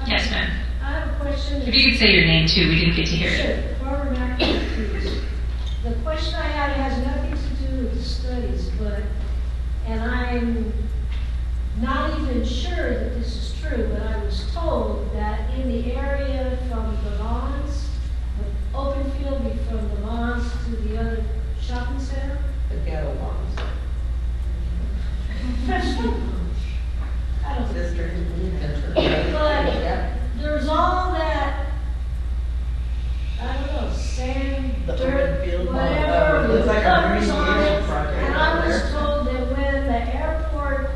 Yes, ma'am. I have a question. If you could say your name too, we didn't get to hear it. Sure, Barbara McAfee, please. The question I had has nothing to do with the studies, and I'm not even sure that this is true, but I was told that in the area from the lawns, the open field from the lawns to the other shopping center, The ghetto ones. Fresh Street Lounge. I don't know. District. But there's all that, I don't know, sand, The dirt, open field, whatever, it's like a covers on remediation it. project And out I was there. told that when the airport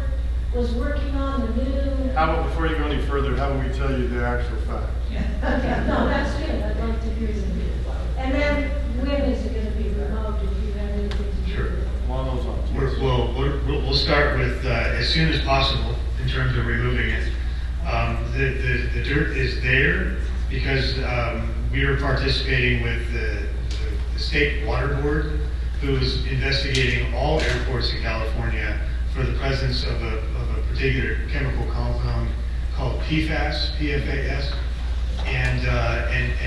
was working on the new, How about, before you go any further, how about we tell you the actual fact? okay, no, that's good, I'd like to hear it. And then when is it gonna be removed, if you have anything to do Sure. with it? Along those lines. We'll start with as soon as possible in terms of removing it. The dirt is there because we are participating with the state water board, who is investigating all airports in California for the presence of a particular chemical compound called PFAS, PFAS. And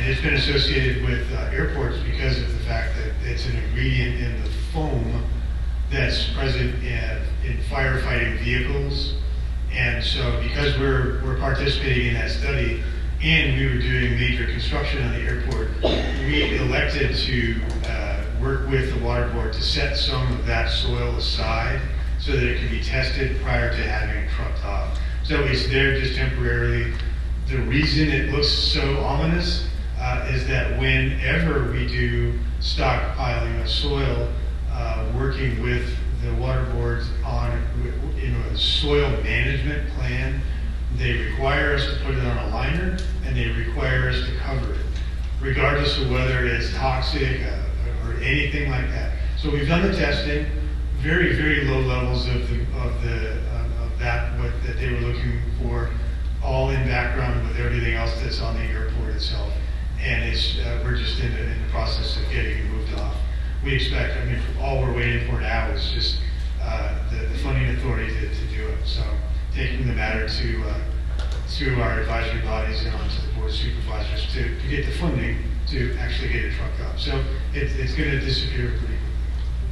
it's been associated with airports because of the fact that it's an ingredient in the foam that's present in firefighting vehicles. And so because we're participating in that study and we were doing major construction on the airport, we elected to work with the water board to set some of that soil aside so that it could be tested prior to having it trucked off. So it's there just temporarily. The reason it looks so ominous is that whenever we do stockpiling of soil, working with the water boards on a soil management plan, they require us to put it on a liner and they require us to cover it, regardless of whether it's toxic or anything like that. So we've done the testing, very, very low levels of that they were looking for, all in background with everything else that's on the airport itself. And we're just in the process of getting it moved off. We expect, all we're waiting for now is just the funding authority to do it. So taking the matter to our advisory bodies and onto the board of supervisors to get the funding to actually get a truck up. So it's going to disappear pretty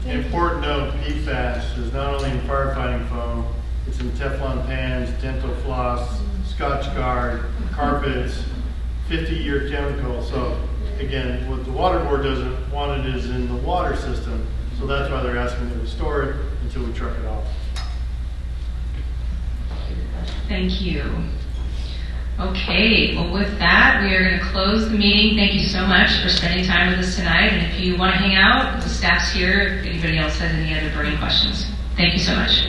quickly. Important note, PFAS is not only in firefighting foam, it's in Teflon pans, dental floss, Scotch Guard, carpets, 50-year chemical. So again, what the water board doesn't want it is in the water system. So that's why they're asking to restore it until we truck it off. Thank you. Okay, well with that, we are going to close the meeting. Thank you so much for spending time with us tonight. And if you want to hang out, the staff's here if anybody else has any other burning questions. Thank you so much.